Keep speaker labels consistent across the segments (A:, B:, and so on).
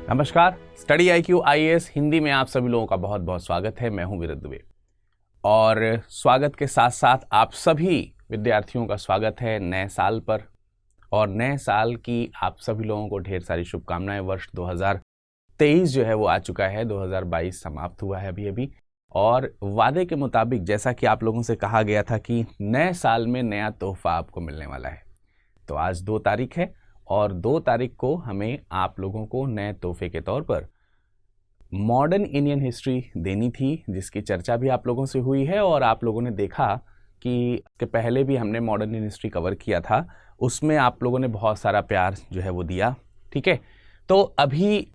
A: नमस्कार। Study IQ IAS Hindi में आप सभी लोगों का बहुत बहुत स्वागत है। मैं हूं वीरेंद्र दुबे और स्वागत के साथ साथ आप सभी विद्यार्थियों का स्वागत है नए साल पर। और नए साल की आप सभी लोगों को ढेर सारी शुभकामनाएं। वर्ष 2023 जो है वो आ चुका है, 2022 समाप्त हुआ है अभी और वादे के मुताबिक जैसा कि आप लोगों से कहा गया था कि नए साल में नया तोहफा आपको मिलने वाला है, तो आज 2 तारीख है और 2 तारीख को हमें आप लोगों को नए तोहफे के तौर पर मॉडर्न इंडियन हिस्ट्री देनी थी, जिसकी चर्चा भी आप लोगों से हुई है। और आप लोगों ने देखा कि इसके पहले भी हमने मॉडर्न इंडियन हिस्ट्री कवर किया था, उसमें आप लोगों ने बहुत सारा प्यार जो है वो दिया। ठीक है, तो अभी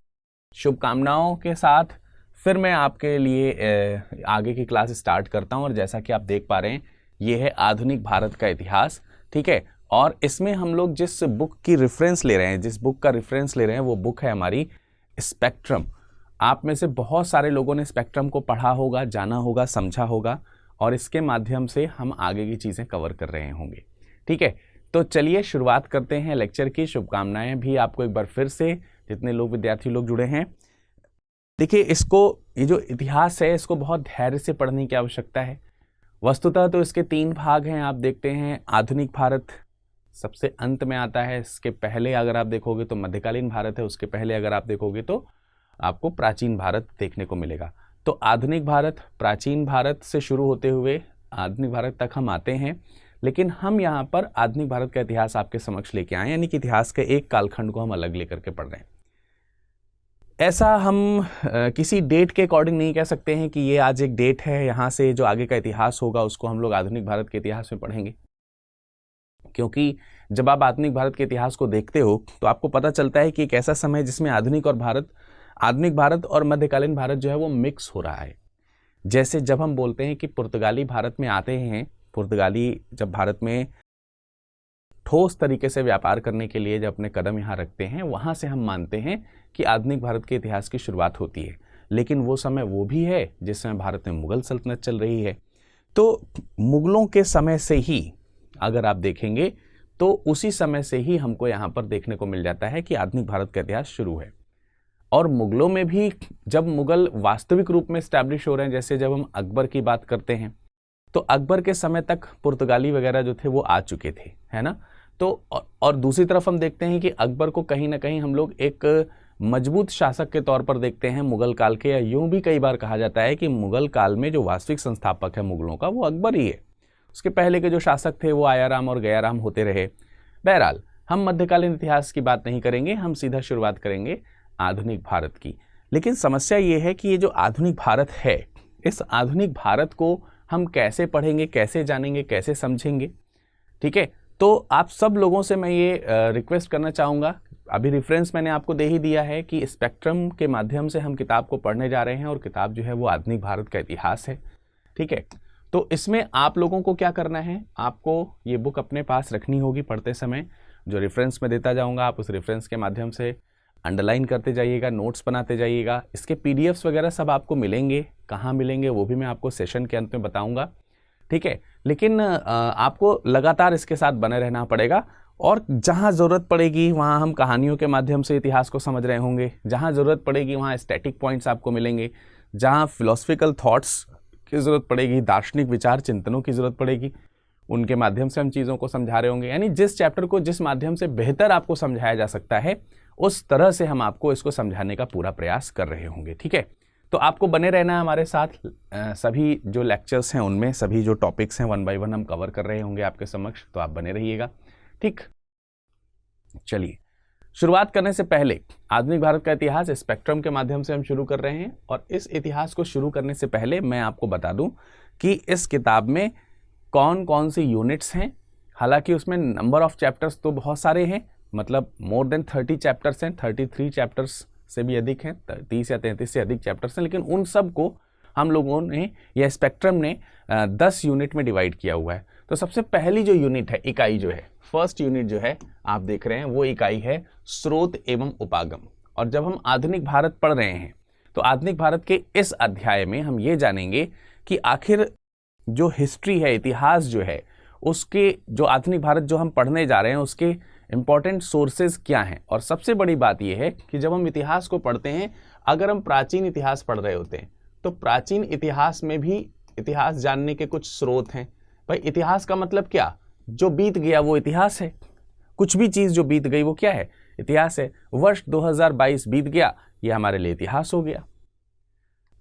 A: शुभकामनाओं के साथ फिर मैं आपके लिए आगे की क्लास स्टार्ट करता हूं। और जैसा कि आप देख पा रहे हैं, ये है आधुनिक भारत का इतिहास। ठीक है, और इसमें हम लोग जिस बुक की रेफरेंस ले रहे हैं, जिस बुक का रेफरेंस ले रहे हैं, वो बुक है हमारी स्पेक्ट्रम। आप में से बहुत सारे लोगों ने स्पेक्ट्रम को पढ़ा होगा, जाना होगा, समझा होगा और इसके माध्यम से हम आगे की चीज़ें कवर कर रहे होंगे। ठीक है, तो चलिए शुरुआत करते हैं लेक्चर की। शुभकामनाएं भी आपको एक बार फिर से, जितने लोग विद्यार्थी लोग जुड़े हैं। देखिए, ये जो इतिहास है, इसको बहुत धैर्य से पढ़ने की आवश्यकता है। वस्तुतः तो इसके 3 भाग हैं। आप देखते हैं, आधुनिक भारत सबसे अंत में आता है। इसके पहले अगर आप देखोगे तो मध्यकालीन भारत है, उसके पहले अगर आप देखोगे तो आपको प्राचीन भारत देखने को मिलेगा। तो आधुनिक भारत, प्राचीन भारत से शुरू होते हुए आधुनिक भारत तक हम आते हैं। लेकिन हम यहाँ पर आधुनिक भारत का इतिहास आपके समक्ष लेके आए, यानी कि इतिहास के एक कालखंड को हम अलग लेकर के पढ़ रहे हैं। ऐसा हम किसी डेट के अकॉर्डिंग नहीं कह सकते हैं कि ये आज एक डेट है, यहाँ से जो आगे का इतिहास होगा उसको हम लोग आधुनिक भारत के इतिहास में पढ़ेंगे। क्योंकि जब आप आधुनिक भारत के इतिहास को देखते हो तो आपको पता चलता है कि एक ऐसा समय है जिसमें आधुनिक भारत और मध्यकालीन भारत जो है वो मिक्स हो रहा है। जैसे जब हम बोलते हैं कि पुर्तगाली भारत में आते हैं, पुर्तगाली जब भारत में ठोस तरीके से व्यापार करने के लिए जब अपने कदम यहाँ रखते हैं, वहाँ से हम मानते हैं कि आधुनिक भारत के इतिहास की शुरुआत होती है। लेकिन वो समय वो भी है जिस समय भारत में मुगल सल्तनत चल रही है। तो मुगलों के समय से ही अगर आप देखेंगे तो उसी समय से ही हमको यहाँ पर देखने को मिल जाता है कि आधुनिक भारत का इतिहास शुरू है। और मुगलों में भी जब मुगल वास्तविक रूप में स्टैब्लिश हो रहे हैं, जैसे जब हम अकबर की बात करते हैं तो अकबर के समय तक पुर्तगाली वगैरह जो थे वो आ चुके थे, है ना। तो और दूसरी तरफ हम देखते हैं कि अकबर को कहीं ना कहीं हम लोग एक मजबूत शासक के तौर पर देखते हैं मुगल काल के, या यूं भी कई बार कहा जाता है कि मुगल काल में जो वास्तविक संस्थापक है मुगलों का, वो अकबर ही है। उसके पहले के जो शासक थे वो आयाराम और गयाराम होते रहे। बहरहाल, हम मध्यकालीन इतिहास की बात नहीं करेंगे, हम सीधा शुरुआत करेंगे आधुनिक भारत की। लेकिन समस्या ये है कि ये जो आधुनिक भारत है, इस आधुनिक भारत को हम कैसे पढ़ेंगे, कैसे जानेंगे, कैसे समझेंगे। ठीक है, तो आप सब लोगों से मैं ये रिक्वेस्ट करना चाहूँगा, अभी रेफरेंस मैंने आपको दे ही दिया है कि स्पेक्ट्रम के माध्यम से हम किताब को पढ़ने जा रहे हैं और किताब जो है वो आधुनिक भारत का इतिहास है। ठीक है, तो इसमें आप लोगों को क्या करना है, आपको ये बुक अपने पास रखनी होगी पढ़ते समय। जो रेफरेंस मैं देता जाऊंगा, आप उस रेफरेंस के माध्यम से अंडरलाइन करते जाइएगा, नोट्स बनाते जाइएगा। इसके PDFs वगैरह सब आपको मिलेंगे, कहाँ मिलेंगे वो भी मैं आपको सेशन के अंत में बताऊंगा। ठीक है, लेकिन आपको लगातार इसके साथ बने रहना पड़ेगा। और जहाँ ज़रूरत पड़ेगी वहाँ हम कहानियों के माध्यम से इतिहास को समझ रहे होंगे, जहाँ ज़रूरत पड़ेगी वहाँ स्टैटिक पॉइंट्स आपको मिलेंगे, जहाँ फिलोसफिकल थॉट्स की ज़रूरत पड़ेगी, दार्शनिक विचार चिंतनों की ज़रूरत पड़ेगी, उनके माध्यम से हम चीज़ों को समझा रहे होंगे। यानी जिस चैप्टर को जिस माध्यम से बेहतर आपको समझाया जा सकता है, उस तरह से हम आपको इसको समझाने का पूरा प्रयास कर रहे होंगे। ठीक है, तो आपको बने रहना है हमारे साथ। सभी जो लेक्चर्स हैं उनमें सभी जो टॉपिक्स हैं 1 बाय 1 हम कवर कर रहे होंगे आपके समक्ष, तो आप बने रहिएगा। ठीक, चलिए शुरुआत करने से पहले आधुनिक भारत का इतिहास स्पेक्ट्रम के माध्यम से हम शुरू कर रहे हैं। और इस इतिहास को शुरू करने से पहले मैं आपको बता दूं कि इस किताब में कौन कौन सी यूनिट्स हैं। हालांकि उसमें नंबर ऑफ चैप्टर्स तो बहुत सारे हैं, मतलब मोर देन 30 चैप्टर्स हैं, 33 चैप्टर्स से भी अधिक हैं, 30 या 33 से अधिक चैप्टर्स हैं। लेकिन उन सब को हम लोगों ने या स्पेक्ट्रम ने 10 यूनिट में डिवाइड किया हुआ है। तो सबसे पहली जो यूनिट है, इकाई जो है, फर्स्ट यूनिट जो है आप देख रहे हैं, वो इकाई है स्रोत एवं उपागम। और जब हम आधुनिक भारत पढ़ रहे हैं तो आधुनिक भारत के इस अध्याय में हम ये जानेंगे कि आखिर जो हिस्ट्री है, इतिहास जो है, उसके जो आधुनिक भारत जो हम पढ़ने जा रहे हैं उसके इंपॉर्टेंट सोर्सेज क्या हैं। और सबसे बड़ी बात यह है कि जब हम इतिहास को पढ़ते हैं, अगर हम प्राचीन इतिहास पढ़ रहे होते हैं तो प्राचीन इतिहास में भी इतिहास जानने के कुछ स्रोत हैं। भाई इतिहास का मतलब क्या, जो बीत गया वो इतिहास है। कुछ भी चीज जो बीत गई वो क्या है, इतिहास है। वर्ष 2022 बीत गया, ये हमारे लिए इतिहास हो गया।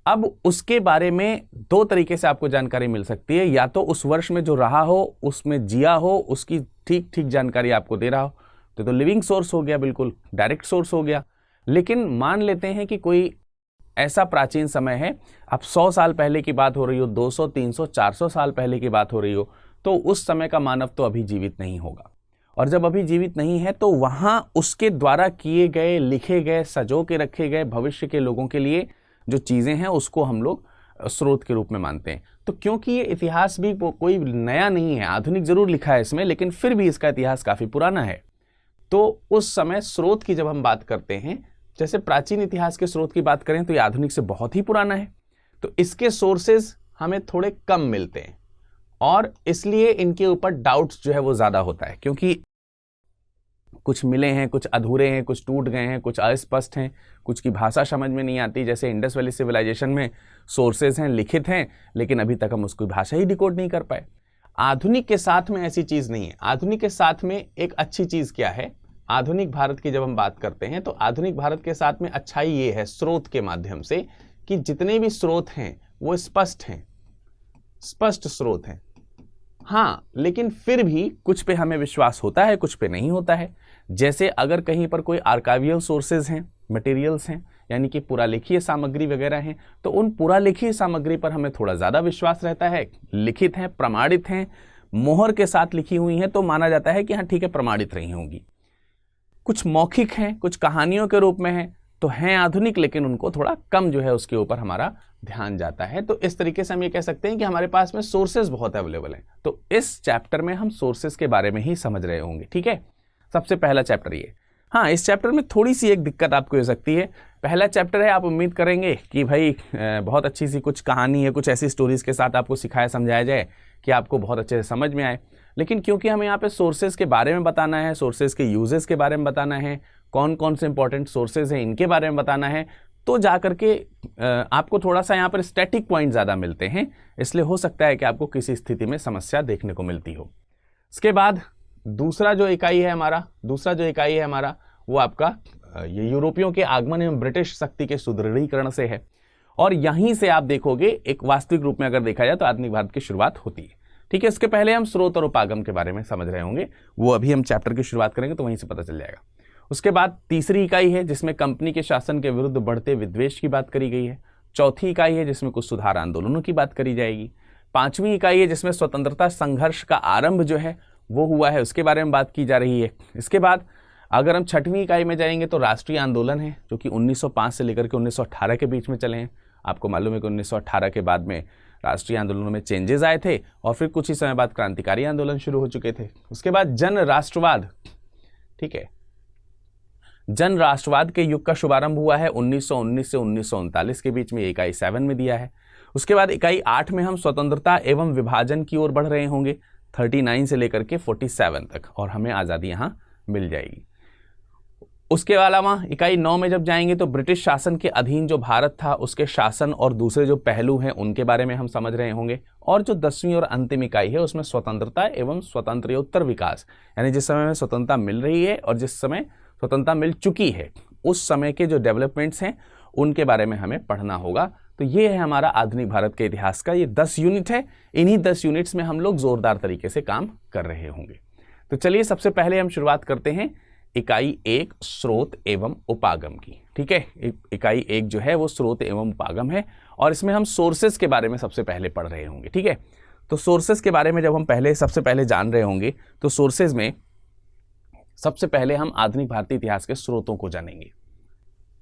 A: अब उसके बारे में दो तरीके से आपको जानकारी मिल सकती है, या तो उस वर्ष में जो रहा हो, उसमें जिया हो, उसकी ठीक ठीक जानकारी आपको दे रहा हो, तो लिविंग सोर्स हो गया, बिल्कुल डायरेक्ट सोर्स हो गया। लेकिन मान लेते हैं कि कोई ऐसा प्राचीन समय है, अब 100 साल पहले की बात हो रही हो, 200, 300, 400 साल पहले की बात हो रही हो, तो उस समय का मानव तो अभी जीवित नहीं होगा। और जब अभी जीवित नहीं है तो वहां उसके द्वारा किए गए, लिखे गए, सजो के रखे गए भविष्य के लोगों के लिए जो चीजें हैं उसको हम लोग स्रोत के रूप में मानते हैं। तो क्योंकि ये इतिहास भी कोई नया नहीं है, आधुनिक जरूर लिखा है इसमें, लेकिन फिर भी इसका इतिहास काफी पुराना है। तो उस समय स्रोत की जब हम बात करते हैं, जैसे प्राचीन इतिहास के स्रोत की बात करें तो ये आधुनिक से बहुत ही पुराना है, तो इसके सोर्सेज हमें थोड़े कम मिलते हैं और इसलिए इनके ऊपर डाउट्स जो है वो ज्यादा होता है, क्योंकि कुछ मिले हैं, कुछ अधूरे हैं, कुछ टूट गए हैं, कुछ अस्पष्ट हैं, कुछ की भाषा समझ में नहीं आती। जैसे इंडस वैली सिविलाइजेशन में सोर्सेज हैं, लिखित हैं, लेकिन अभी तक हम उसकी भाषा ही डिकोड नहीं कर पाए। आधुनिक के साथ में ऐसी चीज नहीं है। आधुनिक के साथ में एक अच्छी चीज क्या है, आधुनिक भारत की जब हम बात करते हैं तो आधुनिक भारत के साथ में अच्छाई ये है स्रोत के माध्यम से कि जितने भी स्रोत हैं वो स्पष्ट हैं, स्पष्ट स्रोत हैं। हाँ, लेकिन फिर भी कुछ पे हमें विश्वास होता है, कुछ पे नहीं होता है। जैसे अगर कहीं पर कोई आर्काइवियल सोर्सेज हैं, मटेरियल्स हैं, यानी कि पुरालेखीय सामग्री वगैरह हैं, तो उन पुरालेखीय सामग्री पर हमें थोड़ा ज्यादा विश्वास रहता है। लिखित हैं, प्रमाणित हैं, मोहर के साथ लिखी हुई हैं, तो माना जाता है कि हाँ ठीक है, प्रमाणित रही होंगी। कुछ मौखिक हैं, कुछ कहानियों के रूप में हैं, तो हैं आधुनिक, लेकिन उनको थोड़ा कम जो है उसके ऊपर हमारा ध्यान जाता है। तो इस तरीके से हम ये कह सकते हैं कि हमारे पास में सोर्सेज बहुत अवेलेबल हैं। तो इस चैप्टर में हम सोर्सेज के बारे में ही समझ रहे होंगे, ठीक है। सबसे पहला चैप्टर ये। हाँ, इस चैप्टर में थोड़ी सी एक दिक्कत आपको हो सकती है। पहला चैप्टर है, आप उम्मीद करेंगे कि भाई बहुत अच्छी सी कुछ कहानी है, कुछ ऐसी स्टोरीज के साथ आपको सिखाया समझाया जाए कि आपको बहुत अच्छे से समझ में आए। लेकिन क्योंकि हमें यहाँ पे सोर्सेज के बारे में बताना है, सोर्सेज के यूजेस के बारे में बताना है, कौन कौन से इंपॉर्टेंट सोर्सेज हैं इनके बारे में बताना है, तो जाकर के आपको थोड़ा सा यहाँ पर स्टैटिक पॉइंट ज़्यादा मिलते हैं। इसलिए हो सकता है कि आपको किसी स्थिति में समस्या देखने को मिलती हो। इसके बाद दूसरा जो इकाई है हमारा वो आपका ये यूरोपियों के आगमन एवं ब्रिटिश शक्ति के सुदृढ़ीकरण से है। और यहीं से आप देखोगे एक वास्तविक रूप में अगर देखा जाए तो आधुनिक भारत की शुरुआत होती है, ठीक है। इसके पहले हम स्रोत और उपागम के बारे में समझ रहे होंगे, वो अभी हम चैप्टर की शुरुआत करेंगे तो वहीं से पता चल जाएगा। उसके बाद तीसरी इकाई है जिसमें कंपनी के शासन के विरुद्ध बढ़ते विद्वेष की बात करी गई है। चौथी इकाई है जिसमें कुछ सुधार आंदोलनों की बात करी जाएगी। पांचवी इकाई है जिसमें स्वतंत्रता संघर्ष का आरंभ जो है वो हुआ है, उसके बारे में बात की जा रही है। इसके बाद अगर हम छठवीं इकाई में जाएंगे तो राष्ट्रीय आंदोलन है जो कि 1905 से लेकर के 1918 के बीच में चले हैं। आपको मालूम है कि 1918 के बाद में राष्ट्रीय आंदोलनों में चेंजेस आए थे और फिर कुछ ही समय बाद क्रांतिकारी आंदोलन शुरू हो चुके थे। उसके बाद जन राष्ट्रवाद, ठीक है, जन राष्ट्रवाद के युग का शुभारंभ हुआ है 1919 से 1939 के बीच में, इकाई 7 में दिया है। उसके बाद इकाई 8 में हम स्वतंत्रता एवं विभाजन की ओर बढ़ रहे होंगे 39 से लेकर के 47 तक, और हमें आज़ादी यहाँ मिल जाएगी। उसके अलावा इकाई 9 में जब जाएंगे तो ब्रिटिश शासन के अधीन जो भारत था उसके शासन और दूसरे जो पहलू हैं उनके बारे में हम समझ रहे होंगे। और जो 10वीं और अंतिम इकाई है उसमें स्वतंत्रता एवं स्वतंत्रोत्तर विकास, यानी जिस समय में स्वतंत्रता मिल रही है और जिस समय स्वतंत्रता मिल चुकी है उस समय के जो डेवलपमेंट्स हैं उनके बारे में हमें पढ़ना होगा। तो ये है हमारा आधुनिक भारत के इतिहास का ये 10 यूनिट है। इन्हीं 10 यूनिट्स में हम लोग जोरदार तरीके से काम कर रहे होंगे। तो चलिए सबसे पहले हम शुरुआत करते हैं इकाई 1 स्रोत एवं उपागम की, ठीक है। इकाई 1 जो है वो स्रोत एवं उपागम है और इसमें हम सोर्सेस के बारे में सबसे पहले पढ़ रहे होंगे, ठीक है। तो सोर्सेस के बारे में जब हम सबसे पहले जान रहे होंगे तो सोर्सेज में सबसे पहले हम आधुनिक भारतीय इतिहास के स्रोतों को जानेंगे।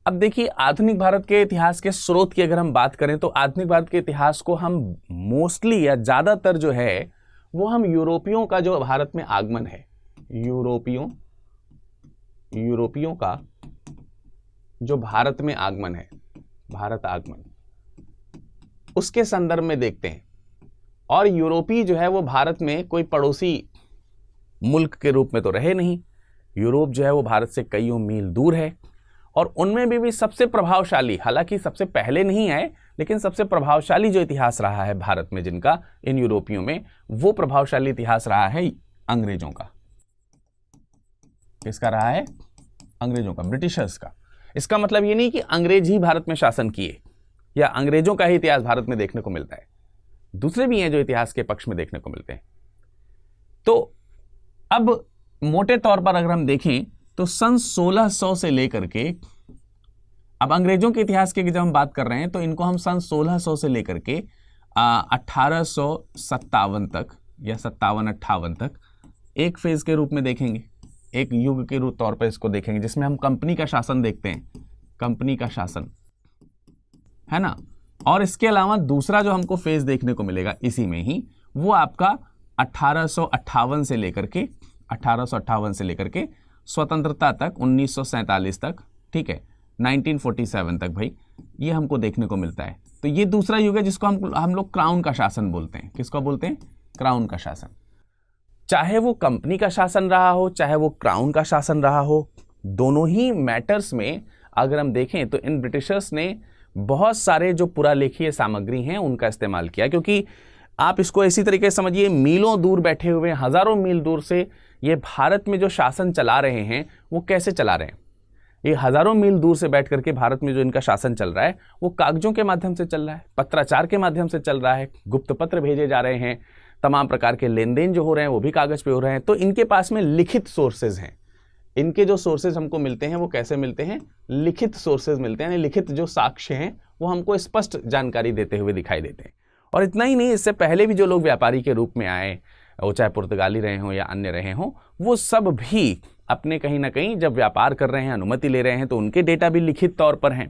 A: अब देखिए, आधुनिक भारत के इतिहास के स्रोत की अगर हम बात करें तो आधुनिक भारत के इतिहास को हम मोस्टली या ज्यादातर जो है वो हम यूरोपियों का जो भारत में आगमन है, यूरोपियों का जो भारत में आगमन है, भारत आगमन, उसके संदर्भ में देखते हैं। और यूरोपीय जो है वो भारत में कोई पड़ोसी मुल्क के रूप में तो रहे नहीं, यूरोप जो है वो भारत से कईयों मील दूर है, और उनमें भी सबसे प्रभावशाली, हालांकि सबसे पहले नहीं आए, लेकिन सबसे प्रभावशाली जो इतिहास रहा है भारत में जिनका, इन यूरोपियों में, वो प्रभावशाली इतिहास रहा है अंग्रेजों का। किसका रहा है? अंग्रेजों का, ब्रिटिशर्स का। इसका मतलब ये नहीं कि अंग्रेज ही भारत में शासन किए या अंग्रेजों का ही इतिहास भारत में देखने को मिलता है, दूसरे भी हैं जो इतिहास के पक्ष में देखने को मिलते हैं। तो अब मोटे तौर पर अगर हम देखें तो सन 1600 से लेकर के, अब अंग्रेजों के इतिहास की जब हम बात कर रहे हैं तो इनको हम सन 1600 से लेकर के 1857 तक या 57-58 तक एक फेज के रूप में देखेंगे, एक युग के रूप तौर पर इसको देखेंगे, जिसमें हम कंपनी का शासन देखते हैं, कंपनी का शासन, है ना। और इसके अलावा दूसरा जो हमको फेज देखने को मिलेगा इसी में ही, वो आपका 1858 से लेकर के 1858 से लेकर के स्वतंत्रता तक 1947 तक, ठीक है, 1947 तक भाई, ये हमको देखने को मिलता है। तो ये दूसरा युग है जिसको हम लोग क्राउन का शासन बोलते हैं। किसको बोलते हैं? क्राउन का शासन। चाहे वो कंपनी का शासन रहा हो, चाहे वो क्राउन का शासन रहा हो, दोनों ही मैटर्स में अगर हम देखें तो इन ब्रिटिशर्स ने बहुत सारे जो पुरालेखीय सामग्री हैं उनका इस्तेमाल किया, क्योंकि आप इसको इसी तरीके से समझिए, मीलों दूर बैठे हुए, हजारों मील दूर से ये भारत में जो शासन चला रहे हैं वो कैसे चला रहे हैं? ये हजारों मील दूर से बैठ करके भारत में जो इनका शासन चल रहा है वो कागजों के माध्यम से चल रहा है, पत्राचार के माध्यम से चल रहा है, गुप्त पत्र भेजे जा रहे हैं, तमाम प्रकार के लेन देन जो हो रहे हैं वो भी कागज पे हो रहे हैं। तो इनके पास में लिखित सोर्सेज हैं। इनके जो सोर्सेज हमको मिलते हैं वो कैसे मिलते हैं? लिखित सोर्सेज मिलते हैं, लिखित जो साक्ष्य हैं वो हमको स्पष्ट जानकारी देते हुए दिखाई देते हैं। और इतना ही नहीं, इससे पहले भी जो लोग व्यापारी के रूप में आए, वो चाहे पुर्तगाली रहे हों या अन्य रहे हों, वो सब भी अपने कहीं ना कहीं जब व्यापार कर रहे हैं, अनुमति ले रहे हैं, तो उनके डेटा भी लिखित तौर पर हैं,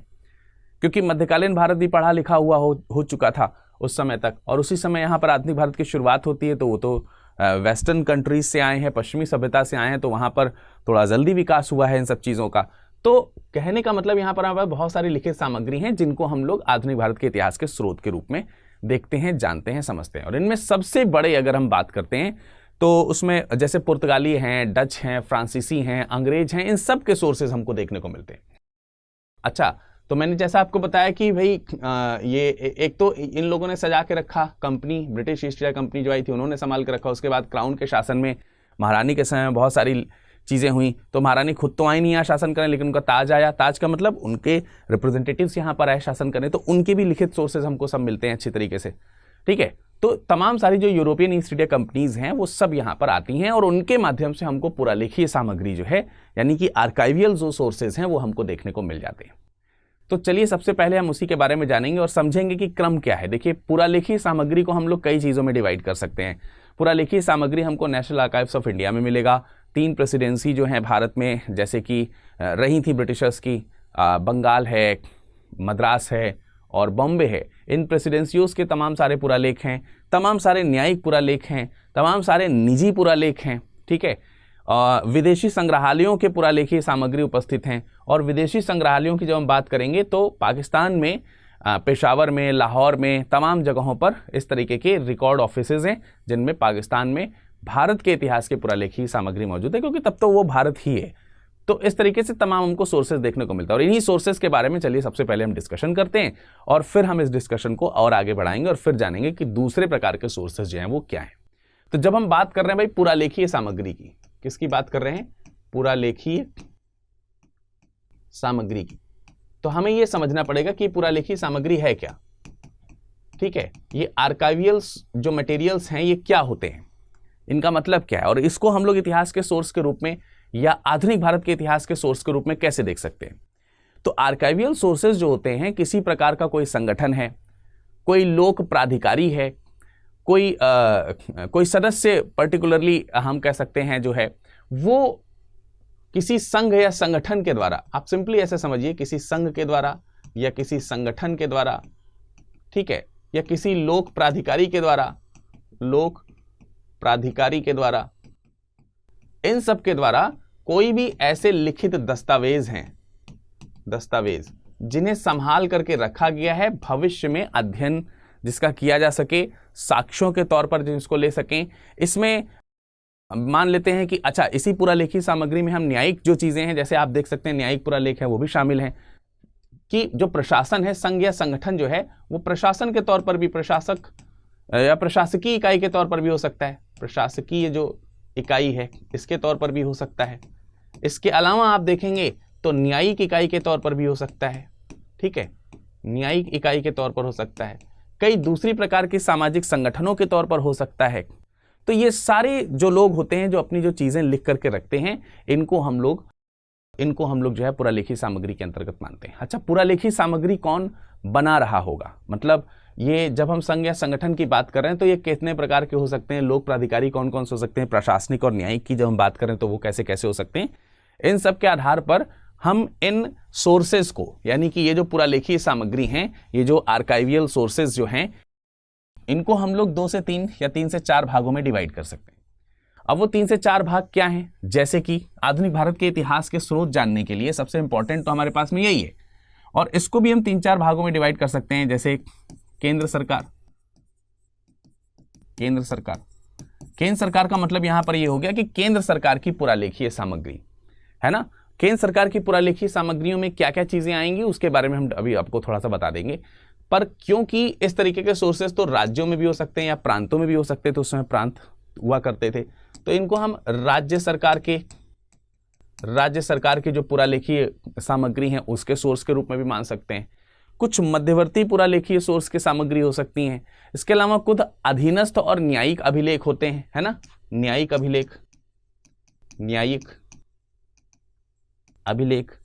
A: क्योंकि मध्यकालीन भारत भी पढ़ा लिखा हुआ हो चुका था उस समय तक। और उसी समय यहाँ पर आधुनिक भारत की शुरुआत होती है, तो वो तो वेस्टर्न कंट्रीज से आए हैं, पश्चिमी सभ्यता से आए हैं, तो वहाँ पर थोड़ा जल्दी विकास हुआ है इन सब चीज़ों का। तो कहने का मतलब यहाँ पर हमारे बहुत सारी लिखित सामग्री हैं जिनको हम लोग आधुनिक भारत के इतिहास के स्रोत के रूप में देखते हैं, जानते हैं, समझते हैं। और इनमें सबसे बड़े अगर हम बात करते हैं तो उसमें जैसे पुर्तगाली हैं, डच हैं, फ्रांसीसी हैं, अंग्रेज हैं, इन सब के सोर्सेज हमको देखने को मिलते हैं। अच्छा, तो मैंने जैसा आपको बताया कि भाई ये एक तो इन लोगों ने सजा के रखा, company, British east India company जो आई थी उन्होंने संभाल के रखा। उसके बाद क्राउन के शासन में महारानी के समय में बहुत सारी चीज़ें हुई। तो महारानी खुद तो आई नहीं यहाँ शासन करें, लेकिन उनका ताज आया। ताज का मतलब उनके रिप्रेजेंटेटिव्स यहाँ पर आए शासन करने, तो उनके भी लिखित सोर्सेज हमको सब मिलते हैं अच्छी तरीके से, ठीक है। तो तमाम सारी जो यूरोपियन ईस्ट इंडिया कंपनीज हैं वो सब यहाँ पर आती हैं और उनके माध्यम से हमको पुरालेखीय सामग्री जो है, यानी कि आर्काइवियल जो सोर्सेज हैं वो हमको देखने को मिल जाते हैं। तो चलिए सबसे पहले हम उसी के बारे में जानेंगे और समझेंगे कि क्रम क्या है। देखिए, पुरालेखीय सामग्री को हम लोग कई चीज़ों में डिवाइड कर सकते हैं। पुरालेखीय सामग्री हमको नेशनल आर्काइव्स ऑफ इंडिया में मिलेगा। 3 प्रेसिडेंसी जो हैं भारत में, जैसे कि रही थी ब्रिटिशर्स की, बंगाल है, मद्रास है और बॉम्बे है। इन प्रेसिडेंसियों के तमाम सारे पुरालेख हैं, तमाम सारे न्यायिक पुरालेख हैं, तमाम सारे निजी पुरालेख हैं, ठीक है। विदेशी संग्रहालयों के पुरालेखीय सामग्री उपस्थित हैं। और विदेशी संग्रहालयों की जब हम बात करेंगे तो पाकिस्तान में, पेशावर में, लाहौर में, तमाम जगहों पर इस तरीके के रिकॉर्ड ऑफिसेज हैं जिनमें पाकिस्तान में भारत के इतिहास के पुरालेखीय सामग्री मौजूद है, क्योंकि तब तो वो भारत ही है। तो इस तरीके से तमाम हमको सोर्सेज देखने को मिलता है। और इन्हीं सोर्सेज के बारे में चलिए सबसे पहले हम डिस्कशन करते हैं और फिर हम इस डिस्कशन को और आगे बढ़ाएंगे और फिर जानेंगे कि दूसरे प्रकार के सोर्सेज जो हैं वो क्या हैं। तो जब हम बात कर रहे हैं भाई पुरालेखीय सामग्री की, किसकी बात कर रहे हैं? पुरालेखीय सामग्री की। तो हमें यह समझना पड़ेगा कि पुरालेखीय सामग्री है क्या, ठीक है। ये आर्काइवियल्स जो मटेरियल्स हैं ये क्या होते हैं, इनका मतलब क्या है, और इसको हम लोग इतिहास के सोर्स के रूप में या आधुनिक भारत के इतिहास के सोर्स के रूप में कैसे देख सकते हैं। तो आर्काइवियल सोर्सेज जो होते हैं, किसी प्रकार का कोई संगठन है, कोई लोक प्राधिकारी है, कोई सदस्य पर्टिकुलरली हम कह सकते हैं जो है वो किसी संघ या संगठन के द्वारा, आप सिंपली ऐसे समझिए, किसी संघ के द्वारा या किसी संगठन के द्वारा, ठीक है, या किसी लोक प्राधिकारी के द्वारा, लोक प्राधिकारी के द्वारा, इन सब के द्वारा कोई भी ऐसे लिखित दस्तावेज हैं, दस्तावेज जिन्हें संभाल करके रखा गया है, भविष्य में अध्ययन जिसका किया जा सके, साक्ष्यों के तौर पर जिसको ले सकें। इसमें मान लेते हैं कि अच्छा इसी पुरालेखी सामग्री में हम न्यायिक जो चीजें हैं, जैसे आप देख सकते हैं न्यायिक पुरालेख है वो भी शामिल है कि जो प्रशासन है, संघ या संगठन जो है वो प्रशासन के तौर पर भी, प्रशासक या प्रशासकीय इकाई के तौर पर भी हो सकता है, प्रशासकीय जो इकाई है इसके तौर पर भी हो सकता है। इसके अलावा आप देखेंगे तो न्यायिक इकाई के तौर पर भी हो सकता है, ठीक है, न्यायिक इकाई के तौर पर हो सकता है, कई दूसरी प्रकार के सामाजिक संगठनों के तौर पर हो सकता है। तो ये सारे जो लोग होते हैं जो अपनी जो चीजें लिख करके रखते हैं, इनको हम लोग जो है पुरालेखी सामग्री के अंतर्गत मानते हैं। अच्छा, पुरालेखी सामग्री कौन बना रहा होगा, मतलब ये जब हम संघ या संगठन की बात कर रहे हैं तो ये कितने प्रकार के हो सकते हैं, लोक प्राधिकारी कौन कौन से हो सकते हैं, प्रशासनिक और न्यायिक की जब हम बात करें तो वो कैसे कैसे हो सकते हैं। इन सब के आधार पर हम इन सोर्सेज को, यानी कि ये जो पुरालेखी सामग्री हैं, ये जो आर्काइवियल सोर्सेज जो हैं, इनको हम लोग 2 से 3 या 3 से 4 भागों में डिवाइड कर सकते हैं। अब वो 3 से 4 भाग क्या हैं, जैसे कि आधुनिक भारत के इतिहास के स्रोत जानने के लिए सबसे इंपॉर्टेंट तो हमारे पास में यही है, और इसको भी हम 3-4 भागों में डिवाइड कर सकते हैं, जैसे केंद्र सरकार। केंद्र सरकार का मतलब यहां पर ये हो गया कि केंद्र सरकार की पुरालेखीय सामग्री है ना। केंद्र सरकार की पुरालेखीय सामग्रियों में क्या क्या चीजें आएंगी उसके बारे में हम अभी आपको थोड़ा सा बता देंगे, पर क्योंकि इस तरीके के सोर्सेस तो राज्यों में भी हो सकते हैं या प्रांतों में भी हो सकते थे, तो उस समय प्रांत हुआ करते थे, तो इनको हम राज्य सरकार की जो पुरालेखीय सामग्री है उसके सोर्स के रूप में भी मान सकते हैं। कुछ मध्यवर्ती पुरालेखीय सोर्स की सामग्री हो सकती हैं। इसके अलावा खुद अधीनस्थ और न्यायिक अभिलेख होते हैं, है ना, न्यायिक अभिलेख।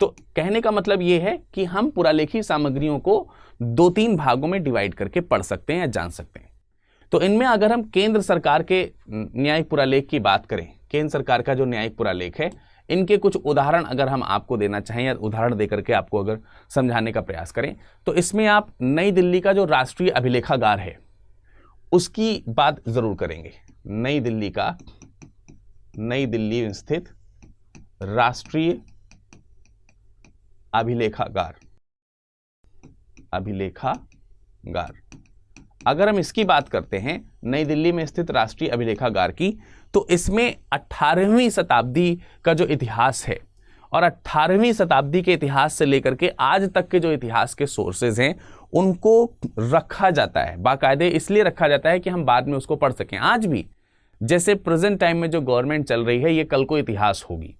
A: तो कहने का मतलब यह है कि हम पुरालेखी सामग्रियों को 2-3 भागों में डिवाइड करके पढ़ सकते हैं या जान सकते हैं। तो इनमें अगर हम केंद्र सरकार के न्यायिक पुरालेख की बात करें, केंद्र सरकार का जो न्यायिक पुरालेख है, इनके कुछ उदाहरण अगर हम आपको देना चाहें या उदाहरण देकर के आपको अगर समझाने का प्रयास करें, तो इसमें आप नई दिल्ली का जो राष्ट्रीय अभिलेखागार है उसकी बात जरूर करेंगे। नई दिल्ली स्थित राष्ट्रीय अभिलेखागार अगर हम इसकी बात करते हैं, नई दिल्ली में स्थित राष्ट्रीय अभिलेखागार की, तो इसमें 18वीं शताब्दी का जो इतिहास है और 18वीं शताब्दी के इतिहास से लेकर के आज तक के जो इतिहास के सोर्सेज हैं उनको रखा जाता है बाकायदे। इसलिए रखा जाता है कि हम बाद में उसको पढ़ सकें। आज भी जैसे प्रेजेंट टाइम में जो गवर्नमेंट चल रही है, ये कल को इतिहास होगी,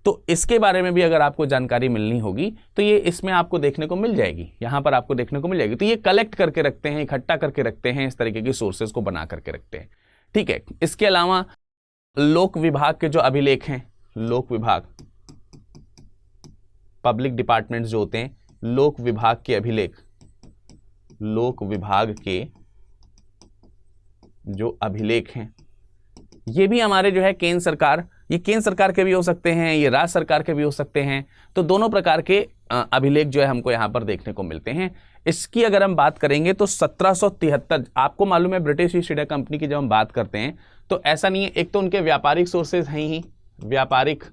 A: तो इसके बारे में भी अगर आपको जानकारी मिलनी होगी तो ये इसमें आपको देखने को मिल जाएगी, यहां पर आपको देखने को मिल जाएगी। तो ये कलेक्ट करके रखते हैं, इकट्ठा करके रखते हैं, इस तरीके की सोर्सेज को बना करके रखते हैं, ठीक है। इसके अलावा लोक विभाग के जो अभिलेख हैं, लोक विभाग, पब्लिक डिपार्टमेंट्स जो होते हैं, लोक विभाग के अभिलेख, लोक विभाग के जो अभिलेख हैं, ये भी हमारे जो है केंद्र सरकार, ये केंद्र सरकार के भी हो सकते हैं, ये राज्य सरकार के भी हो सकते हैं। तो दोनों प्रकार के अभिलेख जो है हमको यहाँ पर देखने को मिलते हैं। इसकी अगर हम बात करेंगे तो 1773, आपको मालूम है ब्रिटिश ईस्ट इंडिया कंपनी की जब हम बात करते हैं तो ऐसा नहीं है, एक तो उनके व्यापारिक सोर्सेज हैं ही, व्यापारिक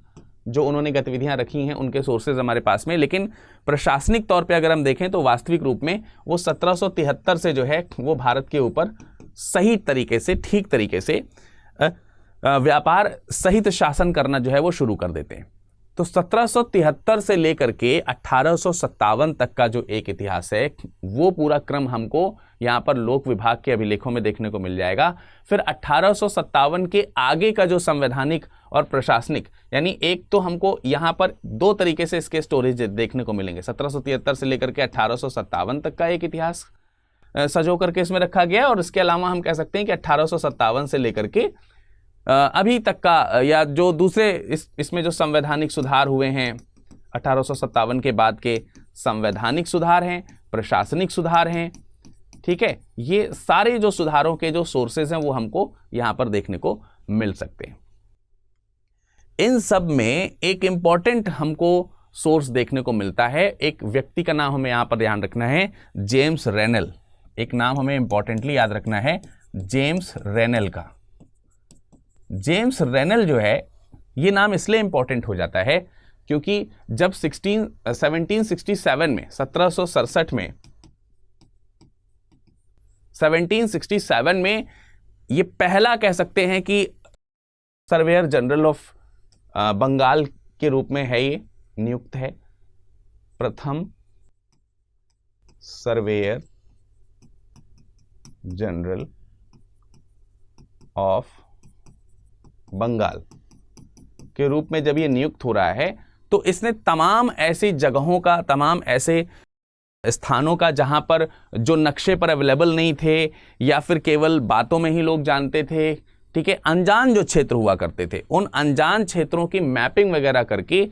A: जो उन्होंने गतिविधियां रखी हैं उनके सोर्सेज हमारे पास में, लेकिन प्रशासनिक तौर पे अगर हम देखें तो वास्तविक रूप में वो 1773 से जो है वो भारत के ऊपर सही तरीके से, ठीक तरीके से व्यापार सहित शासन करना जो है वो शुरू कर देते हैं। तो 1773 से लेकर के 1857 तक का जो एक इतिहास है वो पूरा क्रम हमको यहाँ पर लोक विभाग के अभिलेखों में देखने को मिल जाएगा। फिर 1857 के आगे का जो संवैधानिक और प्रशासनिक, यानी एक तो हमको यहाँ पर 2 तरीके से इसके स्टोरेज देखने को मिलेंगे। 1773 से लेकर के 1857 तक का एक इतिहास सजो करके इसमें रखा गया, और इसके अलावा हम कह सकते हैं कि 1857 से लेकर के अभी तक का, या जो दूसरे इसमें जो संवैधानिक सुधार हुए हैं 1857 के बाद के संवैधानिक सुधार हैं, प्रशासनिक सुधार हैं, ठीक है, ये सारे जो सुधारों के जो सोर्सेज हैं वो हमको यहां पर देखने को मिल सकते हैं। इन सब में एक इंपॉर्टेंट हमको सोर्स देखने को मिलता है, एक व्यक्ति का नाम हमें यहां पर ध्यान रखना है, जेम्स रेनल। एक नाम हमें इंपॉर्टेंटली याद रखना है, जेम्स रेनल का। जेम्स रेनल जो है, ये नाम इसलिए इंपॉर्टेंट हो जाता है क्योंकि जब 1767 में 1767 में ये पहला कह सकते हैं कि सर्वेयर जनरल ऑफ बंगाल के रूप में है, ये नियुक्त है, प्रथम सर्वेयर जनरल ऑफ बंगाल के रूप में जब ये नियुक्त हो रहा है तो इसने तमाम ऐसी जगहों का, तमाम ऐसे स्थानों का जहां पर जो नक्शे पर अवेलेबल नहीं थे या फिर केवल बातों में ही लोग जानते थे, ठीक है, अनजान जो क्षेत्र हुआ करते थे, उन अनजान क्षेत्रों की मैपिंग वगैरह करके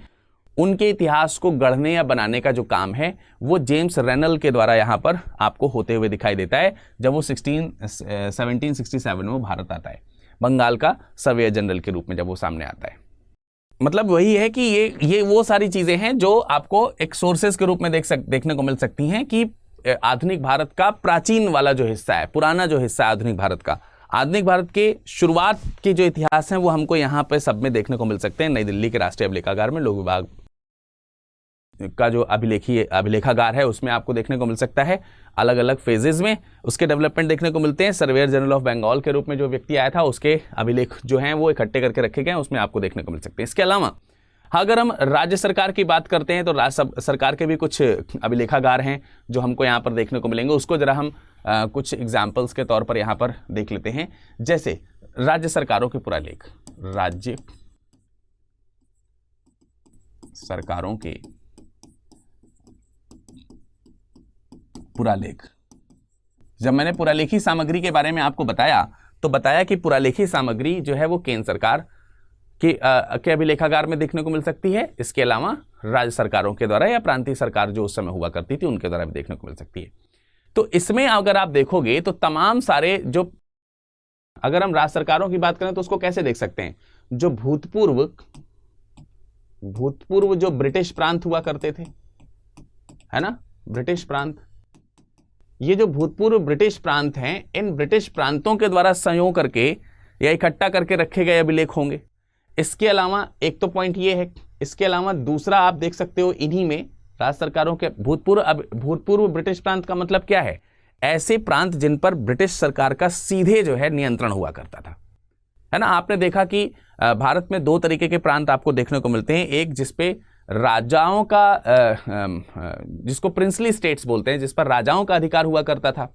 A: उनके इतिहास को गढ़ने या बनाने का जो काम है वो जेम्स रेनल के द्वारा यहां पर आपको होते हुए दिखाई देता है जब वो 1767 में भारत आता है, बंगाल का सर्वेयर जनरल के रूप में जब वो सामने आता है। मतलब वही है कि ये वो सारी चीजें हैं जो आपको एक सोर्सेस के रूप में देखने को मिल सकती हैं कि आधुनिक भारत का प्राचीन वाला जो हिस्सा है, पुराना जो हिस्सा है आधुनिक भारत का, आधुनिक भारत के शुरुआत के जो इतिहास हैं वो हमको यहाँ पे सब में देखने को मिल सकते हैं। नई दिल्ली के राष्ट्रीय अभिलेखागार में लोक विभाग का जो अभिलेखागार है उसमें आपको देखने को मिल सकता है, अलग अलग फेजेस में उसके डेवलपमेंट देखने को मिलते हैं। सर्वेयर जनरल ऑफ बंगाल के रूप में जो व्यक्ति आया था उसके अभिलेख जो हैं वो इकट्ठे करके रखे गए हैं, उसमें आपको देखने को मिल सकते हैं। इसके अलावा अगर हम राज्य सरकार की बात करते हैं तो राज्य सरकार के भी कुछ अभिलेखागार हैं जो हमको यहाँ पर देखने को मिलेंगे। उसको जरा हम कुछ एग्जाम्पल्स के तौर पर यहाँ पर देख लेते हैं। जैसे राज्य सरकारों के पुरालेख, राज्य सरकारों के पुरालेख। जब मैंने पुरालेखी सामग्री के बारे में आपको बताया तो बताया कि पुरालेखी सामग्री जो है वो केंद्र सरकार के अभिलेखागार में देखने को मिल सकती है। इसके अलावा राज्य सरकारों के द्वारा या प्रांतीय सरकार जो उस समय हुआ करती थी उनके द्वारा भी देखने को मिल सकती है। तो इसमें अगर आप देखोगे तो तमाम सारे जो, अगर हम राज्य सरकारों की बात करें तो उसको कैसे देख सकते हैं, जो भूतपूर्व जो ब्रिटिश प्रांत हुआ करते थे, है ना, ब्रिटिश प्रांत, ये जो भूतपूर्व ब्रिटिश प्रांत हैं, इन ब्रिटिश प्रांतों के द्वारा संयोग करके या इकट्ठा करके रखे गए अभिलेख होंगे। इसके अलावा एक तो पॉइंट ये है, इसके अलावा दूसरा आप देख सकते हो इन्हीं में राज्य सरकारों के भूतपूर्व ब्रिटिश प्रांत का मतलब क्या है, ऐसे प्रांत जिन पर ब्रिटिश सरकार का सीधे जो है नियंत्रण हुआ करता था, है ना। आपने देखा कि भारत में दो तरीके के प्रांत आपको देखने को मिलते हैं, एक जिसपे राजाओं का, जिसको प्रिंसली स्टेट्स बोलते हैं, जिस पर राजाओं का अधिकार हुआ करता था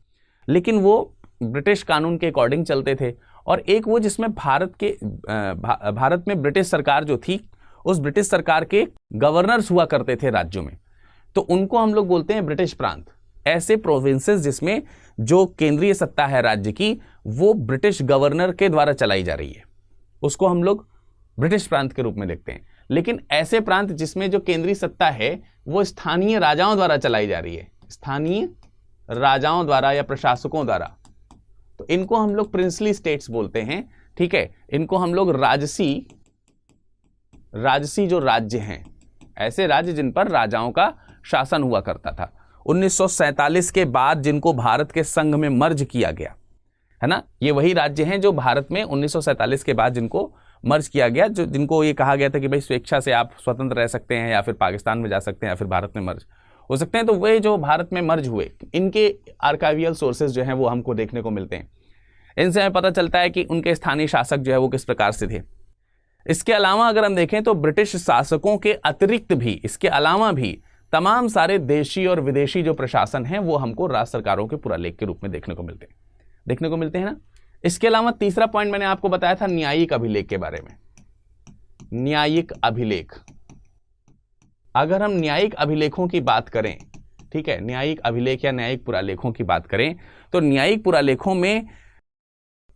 A: लेकिन वो ब्रिटिश कानून के अकॉर्डिंग चलते थे, और एक वो जिसमें भारत में ब्रिटिश सरकार जो थी उस ब्रिटिश सरकार के गवर्नर्स हुआ करते थे राज्यों में, तो उनको हम लोग बोलते हैं ब्रिटिश प्रांत। ऐसे प्रोविंसेस जिसमें जो केंद्रीय सत्ता है राज्य की वो ब्रिटिश गवर्नर के द्वारा चलाई जा रही है, उसको हम लोग ब्रिटिश प्रांत के रूप में देखते हैं। लेकिन ऐसे प्रांत जिसमें जो केंद्रीय सत्ता है वो स्थानीय राजाओं द्वारा चलाई जा रही है, स्थानीय राजाओं द्वारा या प्रशासकों द्वारा, तो इनको हम लोग प्रिंसली स्टेट्स बोलते हैं, ठीक है। इनको हम लोग राजसी जो राज्य हैं, ऐसे राज्य जिन पर राजाओं का शासन हुआ करता था। 1947 के बाद जिनको भारत के संघ में मर्ज किया गया, है ना, ये वही राज्य हैं जो भारत में 1947 के बाद जिनको मर्ज किया गया, जो जिनको ये कहा गया था कि भाई स्वेच्छा से आप स्वतंत्र रह सकते हैं या फिर पाकिस्तान में जा सकते हैं या फिर भारत में मर्ज हो सकते हैं, तो वे जो भारत में मर्ज हुए इनके आर्काइवियल सोर्सेज जो हैं वो हमको देखने को मिलते हैं। इनसे हमें पता चलता है कि उनके स्थानीय शासक जो है वो किस प्रकार से थे। इसके अलावा अगर हम देखें तो ब्रिटिश शासकों के अतिरिक्त भी, इसके अलावा भी तमाम सारे देशी और विदेशी जो प्रशासन हैं वो हमको राज्य सरकारों के पुरालेख के रूप में देखने को मिलते हैं ना। इसके अलावा तीसरा पॉइंट मैंने आपको बताया था न्यायिक अभिलेख के बारे में। न्यायिक अभिलेख, अगर हम न्यायिक अभिलेखों की बात करें, ठीक है, न्यायिक अभिलेख या न्यायिक पुरालेखों की बात करें तो न्यायिक पुरालेखों में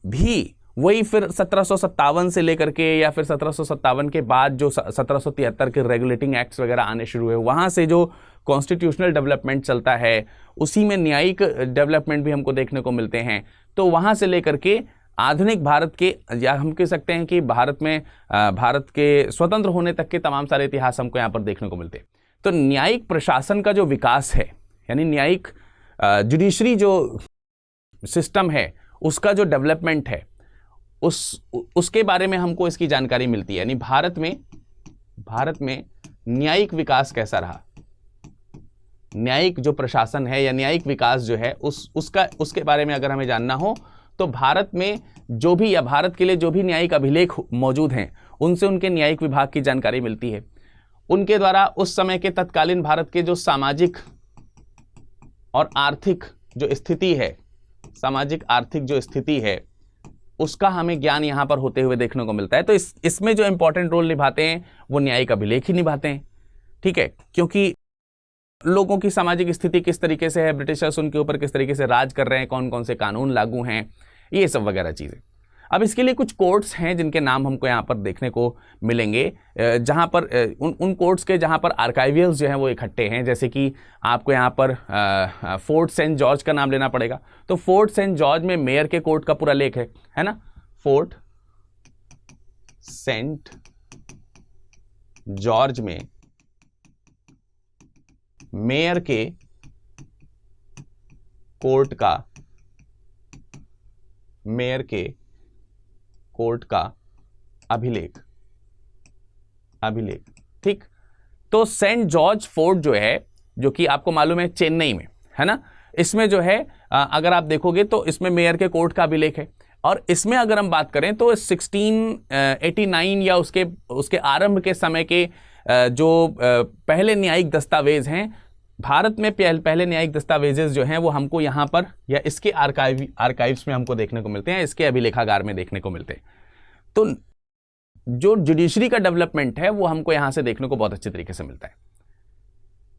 A: भी वही फिर 1757 से लेकर के या फिर 1757 के बाद जो 1773 के रेगुलेटिंग एक्ट्स वगैरह आने शुरू हुए, वहाँ से जो कॉन्स्टिट्यूशनल डेवलपमेंट चलता है उसी में न्यायिक डेवलपमेंट भी हमको देखने को मिलते हैं। तो वहाँ से लेकर के आधुनिक भारत के, या हम कह सकते हैं कि भारत के स्वतंत्र होने तक के तमाम सारे इतिहास हमको यहाँ पर देखने को मिलते हैं। तो न्यायिक प्रशासन का जो विकास है, यानी न्यायिक जुडिशरी जो सिस्टम है उसका जो डेवलपमेंट है उसके बारे में हमको इसकी जानकारी मिलती है। यानी भारत में न्यायिक विकास कैसा रहा, न्यायिक जो प्रशासन है या न्यायिक विकास जो है उसके बारे में अगर हमें जानना हो तो भारत में जो भी या भारत के लिए जो भी न्यायिक अभिलेख मौजूद हैं उनसे उनके न्यायिक विभाग की जानकारी मिलती है। उनके द्वारा उस समय के तत्कालीन भारत के जो सामाजिक और आर्थिक जो स्थिति है, सामाजिक आर्थिक जो स्थिति है, उसका हमें ज्ञान यहां पर होते हुए देखने को मिलता है। तो इसमें जो इंपॉर्टेंट रोल निभाते हैं वो न्यायिक अभिलेख ही निभाते हैं, ठीक है, क्योंकि लोगों की सामाजिक स्थिति किस तरीके से है, ब्रिटिशर्स उनके ऊपर किस तरीके से राज कर रहे हैं, कौन कौन से कानून लागू हैं, ये सब वगैरह चीजें। अब इसके लिए कुछ कोर्ट्स हैं जिनके नाम हमको यहाँ पर देखने को मिलेंगे, जहाँ पर उन कोर्ट्स के जहाँ पर आर्काइवियल्स जो हैं वो इकट्ठे हैं। जैसे कि आपको यहाँ पर फोर्ट सेंट जॉर्ज का नाम लेना पड़ेगा। तो फोर्ट सेंट जॉर्ज में मेयर के कोर्ट का पूरा लेख है ना। फोर्ट सेंट जॉर्ज में मेयर के कोर्ट का, मेयर के कोर्ट का अभिलेख, ठीक। तो सेंट जॉर्ज फोर्ट जो है, जो कि आपको मालूम है चेन्नई में है ना, इसमें जो है अगर आप देखोगे तो इसमें मेयर के कोर्ट का अभिलेख है। और इसमें अगर हम बात करें तो 1689 या उसके आरंभ के समय के जो पहले न्यायिक दस्तावेज हैं भारत में, पहले न्यायिक दस्तावेजेस जो हैं वो हमको यहाँ पर या इसके आर्काइव्स में हमको देखने को मिलते हैं, इसके अभिलेखागार में देखने को मिलते हैं। तो जो जुडिशरी का डेवलपमेंट है वो हमको यहाँ से देखने को बहुत अच्छे तरीके से मिलता है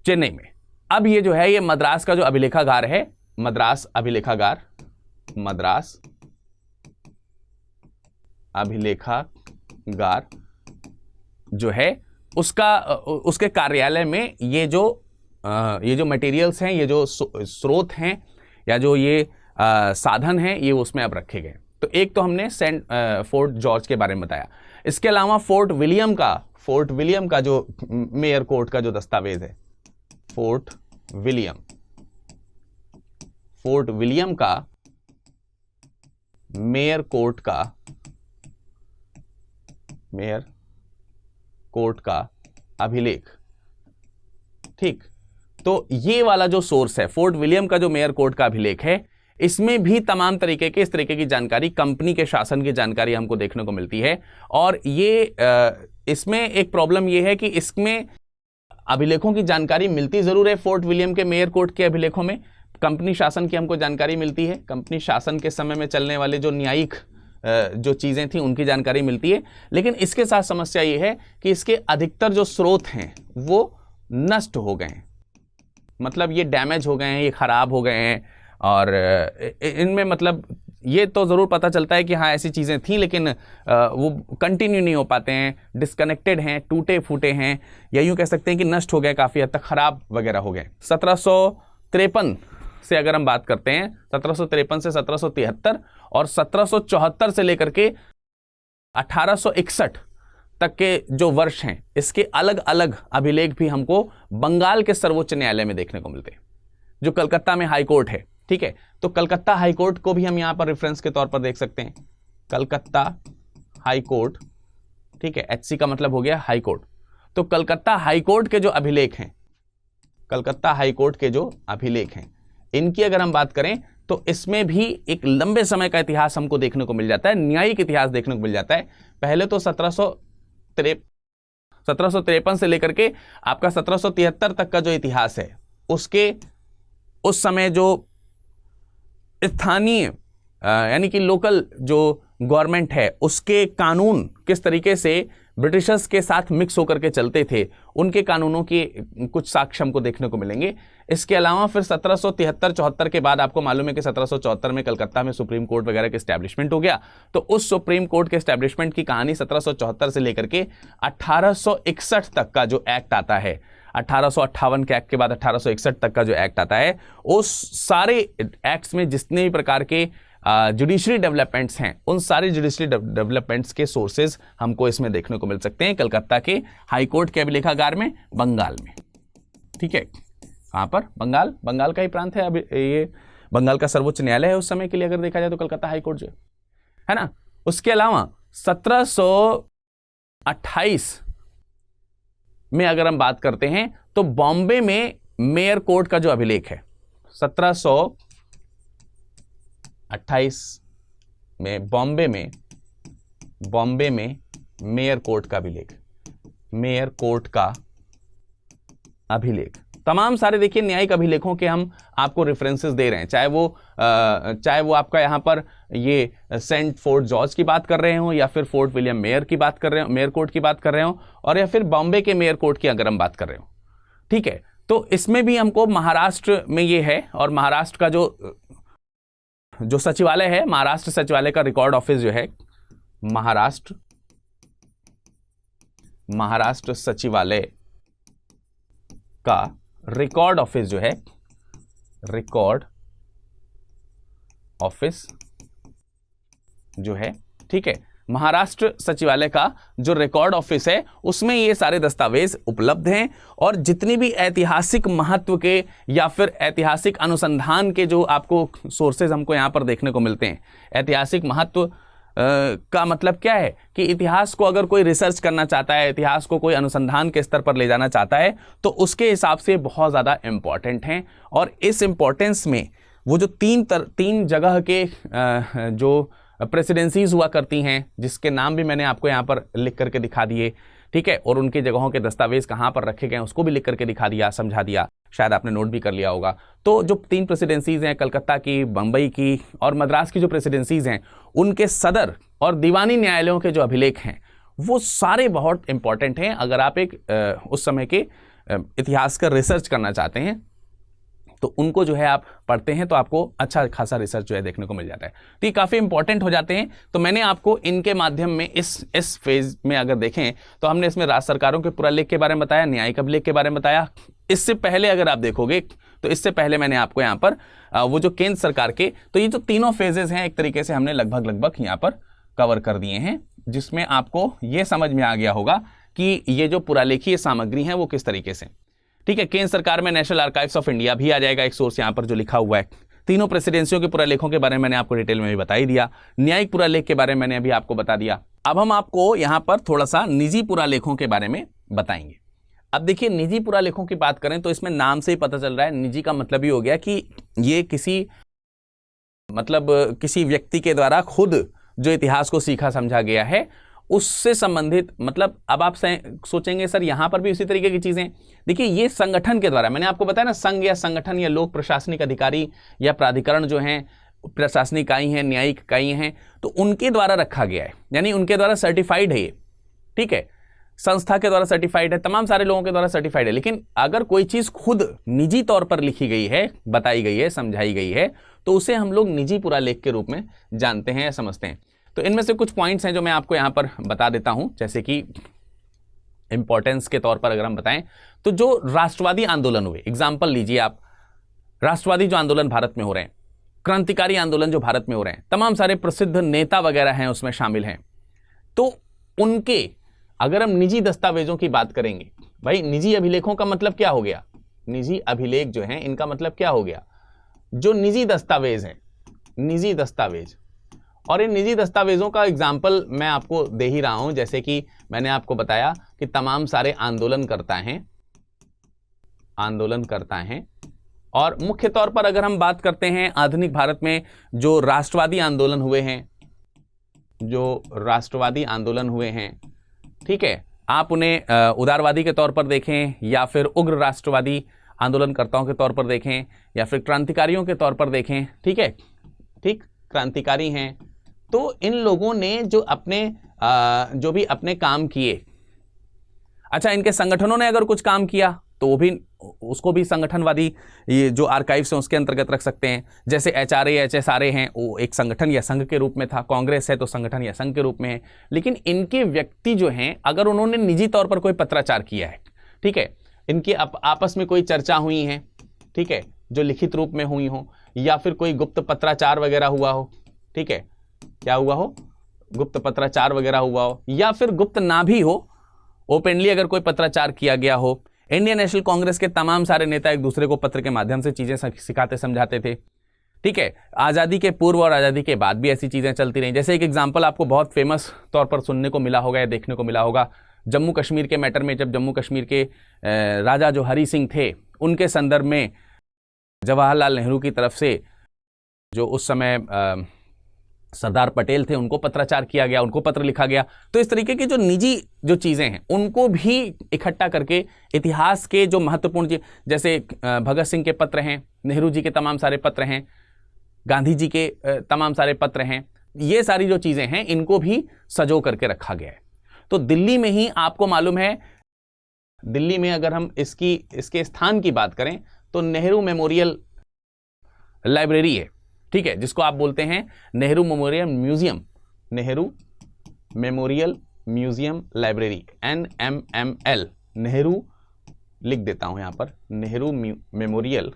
A: चेन्नई में। अब ये जो है ये मद्रास का जो अभिलेखागार है, मद्रास अभिलेखागार, मद्रास अभिलेखागार जो है उसके कार्यालय में ये जो मटेरियल्स हैं, ये जो स्रोत हैं या जो ये साधन हैं, ये उसमें अब रखे गए। तो एक तो हमने फोर्ट जॉर्ज के बारे में बताया। इसके अलावा फोर्ट विलियम का जो मेयर कोर्ट का जो दस्तावेज है, फोर्ट विलियम का मेयर कोर्ट का अभिलेख, ठीक। तो ये वाला जो सोर्स है, फोर्ट विलियम का जो मेयर कोर्ट का अभिलेख है, इसमें भी तमाम तरीके के इस तरीके की जानकारी, कंपनी के शासन की जानकारी हमको देखने को मिलती है। और ये इसमें एक प्रॉब्लम ये है कि इसमें अभिलेखों की जानकारी मिलती जरूर है, फोर्ट विलियम के मेयर कोर्ट के अभिलेखों में कंपनी शासन की हमको जानकारी मिलती है, कंपनी शासन के समय में चलने वाले जो न्यायिक जो चीजें थी उनकी जानकारी मिलती है। लेकिन इसके साथ समस्या ये है कि इसके अधिकतर जो स्रोत हैं वो नष्ट हो गए हैं, मतलब ये डैमेज हो गए हैं, ये खराब हो गए हैं। और इनमें मतलब ये तो ज़रूर पता चलता है कि हाँ ऐसी चीज़ें थी, लेकिन वो कंटिन्यू नहीं हो पाते हैं, डिस्कनेक्टेड हैं, टूटे फूटे हैं, या यूँ कह सकते हैं कि नष्ट हो गए, काफ़ी हद तक ख़राब वगैरह हो गए। 1753 से अगर हम बात करते हैं, 1753 से 1773 और 1774 से लेकर के 1861 तक के जो वर्ष हैं, इसके अलग अलग अभिलेख भी हमको बंगाल के सर्वोच्च न्यायालय में देखने को मिलते हैं, जो कलकत्ता में हाई कोर्ट है, ठीक है। तो कलकत्ता हाई कोर्ट को भी हम यहां पर रेफरेंस के तौर पर देख सकते हैं, कलकत्ता हाई कोर्ट, ठीक है। एचसी का मतलब हो गया हाई कोर्ट। तो कलकत्ता हाई कोर्ट के जो अभिलेख हैं, कलकत्ता हाई कोर्ट के जो अभिलेख हैं, इनकी अगर हम बात करें तो इसमें भी एक लंबे समय का इतिहास हमको देखने को मिल जाता है, न्यायिक इतिहास देखने को मिल जाता है। पहले तो 1753 से लेकर के आपका 1773 तक का जो इतिहास है, उसके उस समय जो स्थानीय यानी कि लोकल जो गवर्नमेंट है, उसके कानून किस तरीके से ब्रिटिशर्स के साथ मिक्स होकर के चलते थे, उनके कानूनों के कुछ साक्ष्य हमको देखने को मिलेंगे। इसके अलावा फिर 1773-74 के बाद आपको मालूम है कि 1774 में कलकत्ता में सुप्रीम कोर्ट वगैरह के एस्टैब्लिशमेंट हो गया। तो उस सुप्रीम कोर्ट के एस्टैब्लिशमेंट की कहानी 1774 से लेकर के 1861 तक का जो एक्ट आता है, 1858 के एक्ट के बाद 1861 तक का जो एक्ट आता है, उस सारे एक्ट्स में जितने भी प्रकार के जुडिशरी डेवलपमेंट्स हैं, उन सारे जुडिशरी डेवलपमेंट्स के सोर्सेज हमको इसमें देखने को मिल सकते हैं कलकत्ता के हाई कोर्ट के अभिलेखागार में, बंगाल में, ठीक है। कहाँ पर? बंगाल का ही प्रांत है। अभी ये बंगाल का सर्वोच्च न्यायालय है उस समय के लिए अगर देखा जाए तो कलकत्ता हाई कोर्ट जो है ना। उसके अलावा 1728 में अगर हम बात करते हैं तो बॉम्बे में मेयर कोर्ट का जो अभिलेख है, 1728 बॉम्बे में मेयर कोर्ट का अभिलेख, मेयर कोर्ट का अभिलेख। तमाम सारे देखिए न्यायिक अभिलेखों के हम आपको रेफरेंसेस दे रहे हैं, चाहे वो आपका यहाँ पर ये सेंट फोर्ट जॉर्ज की बात कर रहे हो, या फिर फोर्ट विलियम मेयर की बात कर रहे हो, मेयर कोर्ट की बात कर रहे हो, और या फिर बॉम्बे के मेयर कोर्ट की अगर हम बात कर रहे हो। ठीक है, तो इसमें भी हमको महाराष्ट्र में ये है, और महाराष्ट्र का जो सचिवालय है, महाराष्ट्र सचिवालय का रिकॉर्ड ऑफिस जो है, महाराष्ट्र सचिवालय का रिकॉर्ड ऑफिस जो है, रिकॉर्ड ऑफिस जो है, ठीक है, महाराष्ट्र सचिवालय का जो रिकॉर्ड ऑफिस है उसमें ये सारे दस्तावेज उपलब्ध हैं, और जितनी भी ऐतिहासिक महत्व के या फिर ऐतिहासिक अनुसंधान के जो आपको सोर्सेज हमको यहाँ पर देखने को मिलते हैं, ऐतिहासिक महत्व का मतलब क्या है कि इतिहास को अगर कोई रिसर्च करना चाहता है, इतिहास को कोई अनुसंधान के स्तर पर ले जाना चाहता है, तो उसके हिसाब से बहुत ज़्यादा इम्पॉर्टेंट हैं। और इस इम्पोर्टेंस में वो जो तीन जगह के जो प्रेसिडेंसीज हुआ करती हैं, जिसके नाम भी मैंने आपको यहाँ पर लिख करके दिखा दिए, ठीक है, और उनके जगहों के दस्तावेज कहाँ पर रखे गए उसको भी लिख करके दिखा दिया, समझा दिया, शायद आपने नोट भी कर लिया होगा। तो जो 3 प्रेसिडेंसीज हैं, कलकत्ता की, बम्बई की और मद्रास की जो प्रेसिडेंसीज हैं, उनके सदर और दीवानी न्यायालयों के जो अभिलेख हैं वो सारे बहुत इंपॉर्टेंट हैं। अगर आप एक उस समय के इतिहास का रिसर्च करना चाहते हैं तो उनको जो है आप पढ़ते हैं तो आपको अच्छा खासा रिसर्च जो है देखने को मिल जाता है, तो ये काफ़ी इंपॉर्टेंट हो जाते हैं। तो मैंने आपको इनके माध्यम में इस फेज में अगर देखें तो हमने इसमें राज्य सरकारों के पुरालेख के बारे में बताया, न्यायिक अभिलेख के बारे में बताया। इससे पहले अगर आप देखोगे तो इससे पहले मैंने आपको यहाँ पर वो जो केंद्र सरकार के, तो ये जो तीनों फेजेस हैं एक तरीके से हमने लगभग यहाँ पर कवर कर दिए हैं, जिसमें आपको ये समझ में आ गया होगा कि ये जो पुरालेखीय सामग्री है वो किस तरीके से, ठीक है। केंद्र सरकार में नेशनल आर्काइव्स ऑफ इंडिया भी आ जाएगा, एक सोर्स यहाँ पर जो लिखा हुआ है। तीनों प्रेसिडेंसियों के पुरालेखों के बारे में मैंने आपको डिटेल में भी बता ही दिया, न्यायिक पुरालेख के बारे में मैंने अभी आपको बता दिया। अब हम आपको यहाँ पर थोड़ा सा निजी पुरालेखों के बारे में बताएंगे। अब देखिए, निजी पुरालेखों की बात करें तो इसमें नाम से ही पता चल रहा है, निजी का मतलब ही हो गया कि ये किसी व्यक्ति के द्वारा खुद जो इतिहास को सीखा समझा गया है उससे संबंधित, मतलब अब आप सोचेंगे सर यहाँ पर भी उसी तरीके की चीजें। देखिए, ये संगठन के द्वारा, मैंने आपको बताया ना, संघ या संगठन या लोक प्रशासनिक अधिकारी या प्राधिकरण जो हैं, प्रशासनिक इकाई हैं, न्यायिक इकाई हैं, तो उनके द्वारा रखा गया है, यानी उनके द्वारा सर्टिफाइड है ये, ठीक है, संस्था के द्वारा सर्टिफाइड है, तमाम सारे लोगों के द्वारा सर्टिफाइड है। लेकिन अगर कोई चीज खुद निजी तौर पर लिखी गई है, बताई गई है, समझाई गई है, तो उसे हम लोग निजी पुरालेख के रूप में जानते हैं या समझते हैं। तो इनमें से कुछ पॉइंट्स हैं जो मैं आपको यहां पर बता देता हूं, जैसे कि इंपॉर्टेंस के तौर पर अगर हम बताएं तो जो राष्ट्रवादी आंदोलन हुए, एग्जाम्पल लीजिए आप, राष्ट्रवादी जो आंदोलन भारत में हो रहे हैं, क्रांतिकारी आंदोलन जो भारत में हो रहे हैं, तमाम सारे प्रसिद्ध नेता वगैरह हैं उसमें शामिल हैं, तो उनके अगर हम निजी दस्तावेजों की बात करेंगे, भाई निजी अभिलेखों का मतलब क्या हो गया, निजी अभिलेख जो है इनका मतलब क्या हो गया, जो निजी दस्तावेज हैं, निजी दस्तावेज। और इन निजी दस्तावेजों का एग्जाम्पल मैं आपको दे ही रहा हूं, जैसे कि मैंने आपको बताया कि तमाम सारे आंदोलन करता हैं, और मुख्य तौर पर अगर हम बात करते हैं आधुनिक भारत में जो राष्ट्रवादी आंदोलन हुए हैं, ठीक है, आप उन्हें उदारवादी के तौर पर देखें या फिर उग्र राष्ट्रवादी आंदोलनकर्ताओं के तौर पर देखें या फिर क्रांतिकारियों के तौर पर देखें, ठीक है, ठीक, क्रांतिकारी हैं, तो इन लोगों ने जो भी अपने काम किए, अच्छा, इनके संगठनों ने अगर कुछ काम किया तो वो भी, उसको भी संगठनवादी ये जो आर्काइव्स हैं उसके अंतर्गत रख सकते हैं। जैसे HRA HSRA हैं, वो एक संगठन या संघ के रूप में था, कांग्रेस है तो संगठन या संघ के रूप में है। लेकिन इनके व्यक्ति जो हैं, अगर उन्होंने निजी तौर पर कोई पत्राचार किया है, ठीक है, इनकी आपस में कोई चर्चा हुई है, ठीक है, जो लिखित रूप में हुई हो, या फिर कोई गुप्त पत्राचार वगैरह हुआ हो, ठीक है, क्या हुआ हो, गुप्त पत्राचार वगैरह हुआ हो, या फिर गुप्त ना भी हो, ओपनली अगर कोई पत्राचार किया गया हो। इंडियन नेशनल कांग्रेस के तमाम सारे नेता एक दूसरे को पत्र के माध्यम से चीजें सिखाते समझाते थे, ठीक है। आज़ादी के पूर्व और आज़ादी के बाद भी ऐसी चीजें चलती रहीं। जैसे एक एग्जाम्पल आपको बहुत फेमस तौर पर सुनने को मिला होगा या देखने को मिला होगा, जम्मू कश्मीर के मैटर में, जब जम्मू कश्मीर के राजा जो हरि सिंह थे, उनके संदर्भ में जवाहरलाल नेहरू की तरफ से जो उस समय सरदार पटेल थे, उनको पत्राचार किया गया, उनको पत्र लिखा गया। तो इस तरीके की जो निजी जो चीज़ें हैं उनको भी इकट्ठा करके इतिहास के जो महत्वपूर्ण जैसे भगत सिंह के पत्र हैं, नेहरू जी के तमाम सारे पत्र हैं, गांधी जी के तमाम सारे पत्र हैं, ये सारी जो चीज़ें हैं इनको भी सजो करके रखा गया है। तो दिल्ली में ही आपको मालूम है, दिल्ली में अगर हम इसके स्थान की बात करें तो नेहरू मेमोरियल लाइब्रेरी है, ठीक है, जिसको आप बोलते हैं Nehru memorial museum, Nehru memorial museum library, NMML, Nehru लिख देता हूं यहां पर, Nehru memorial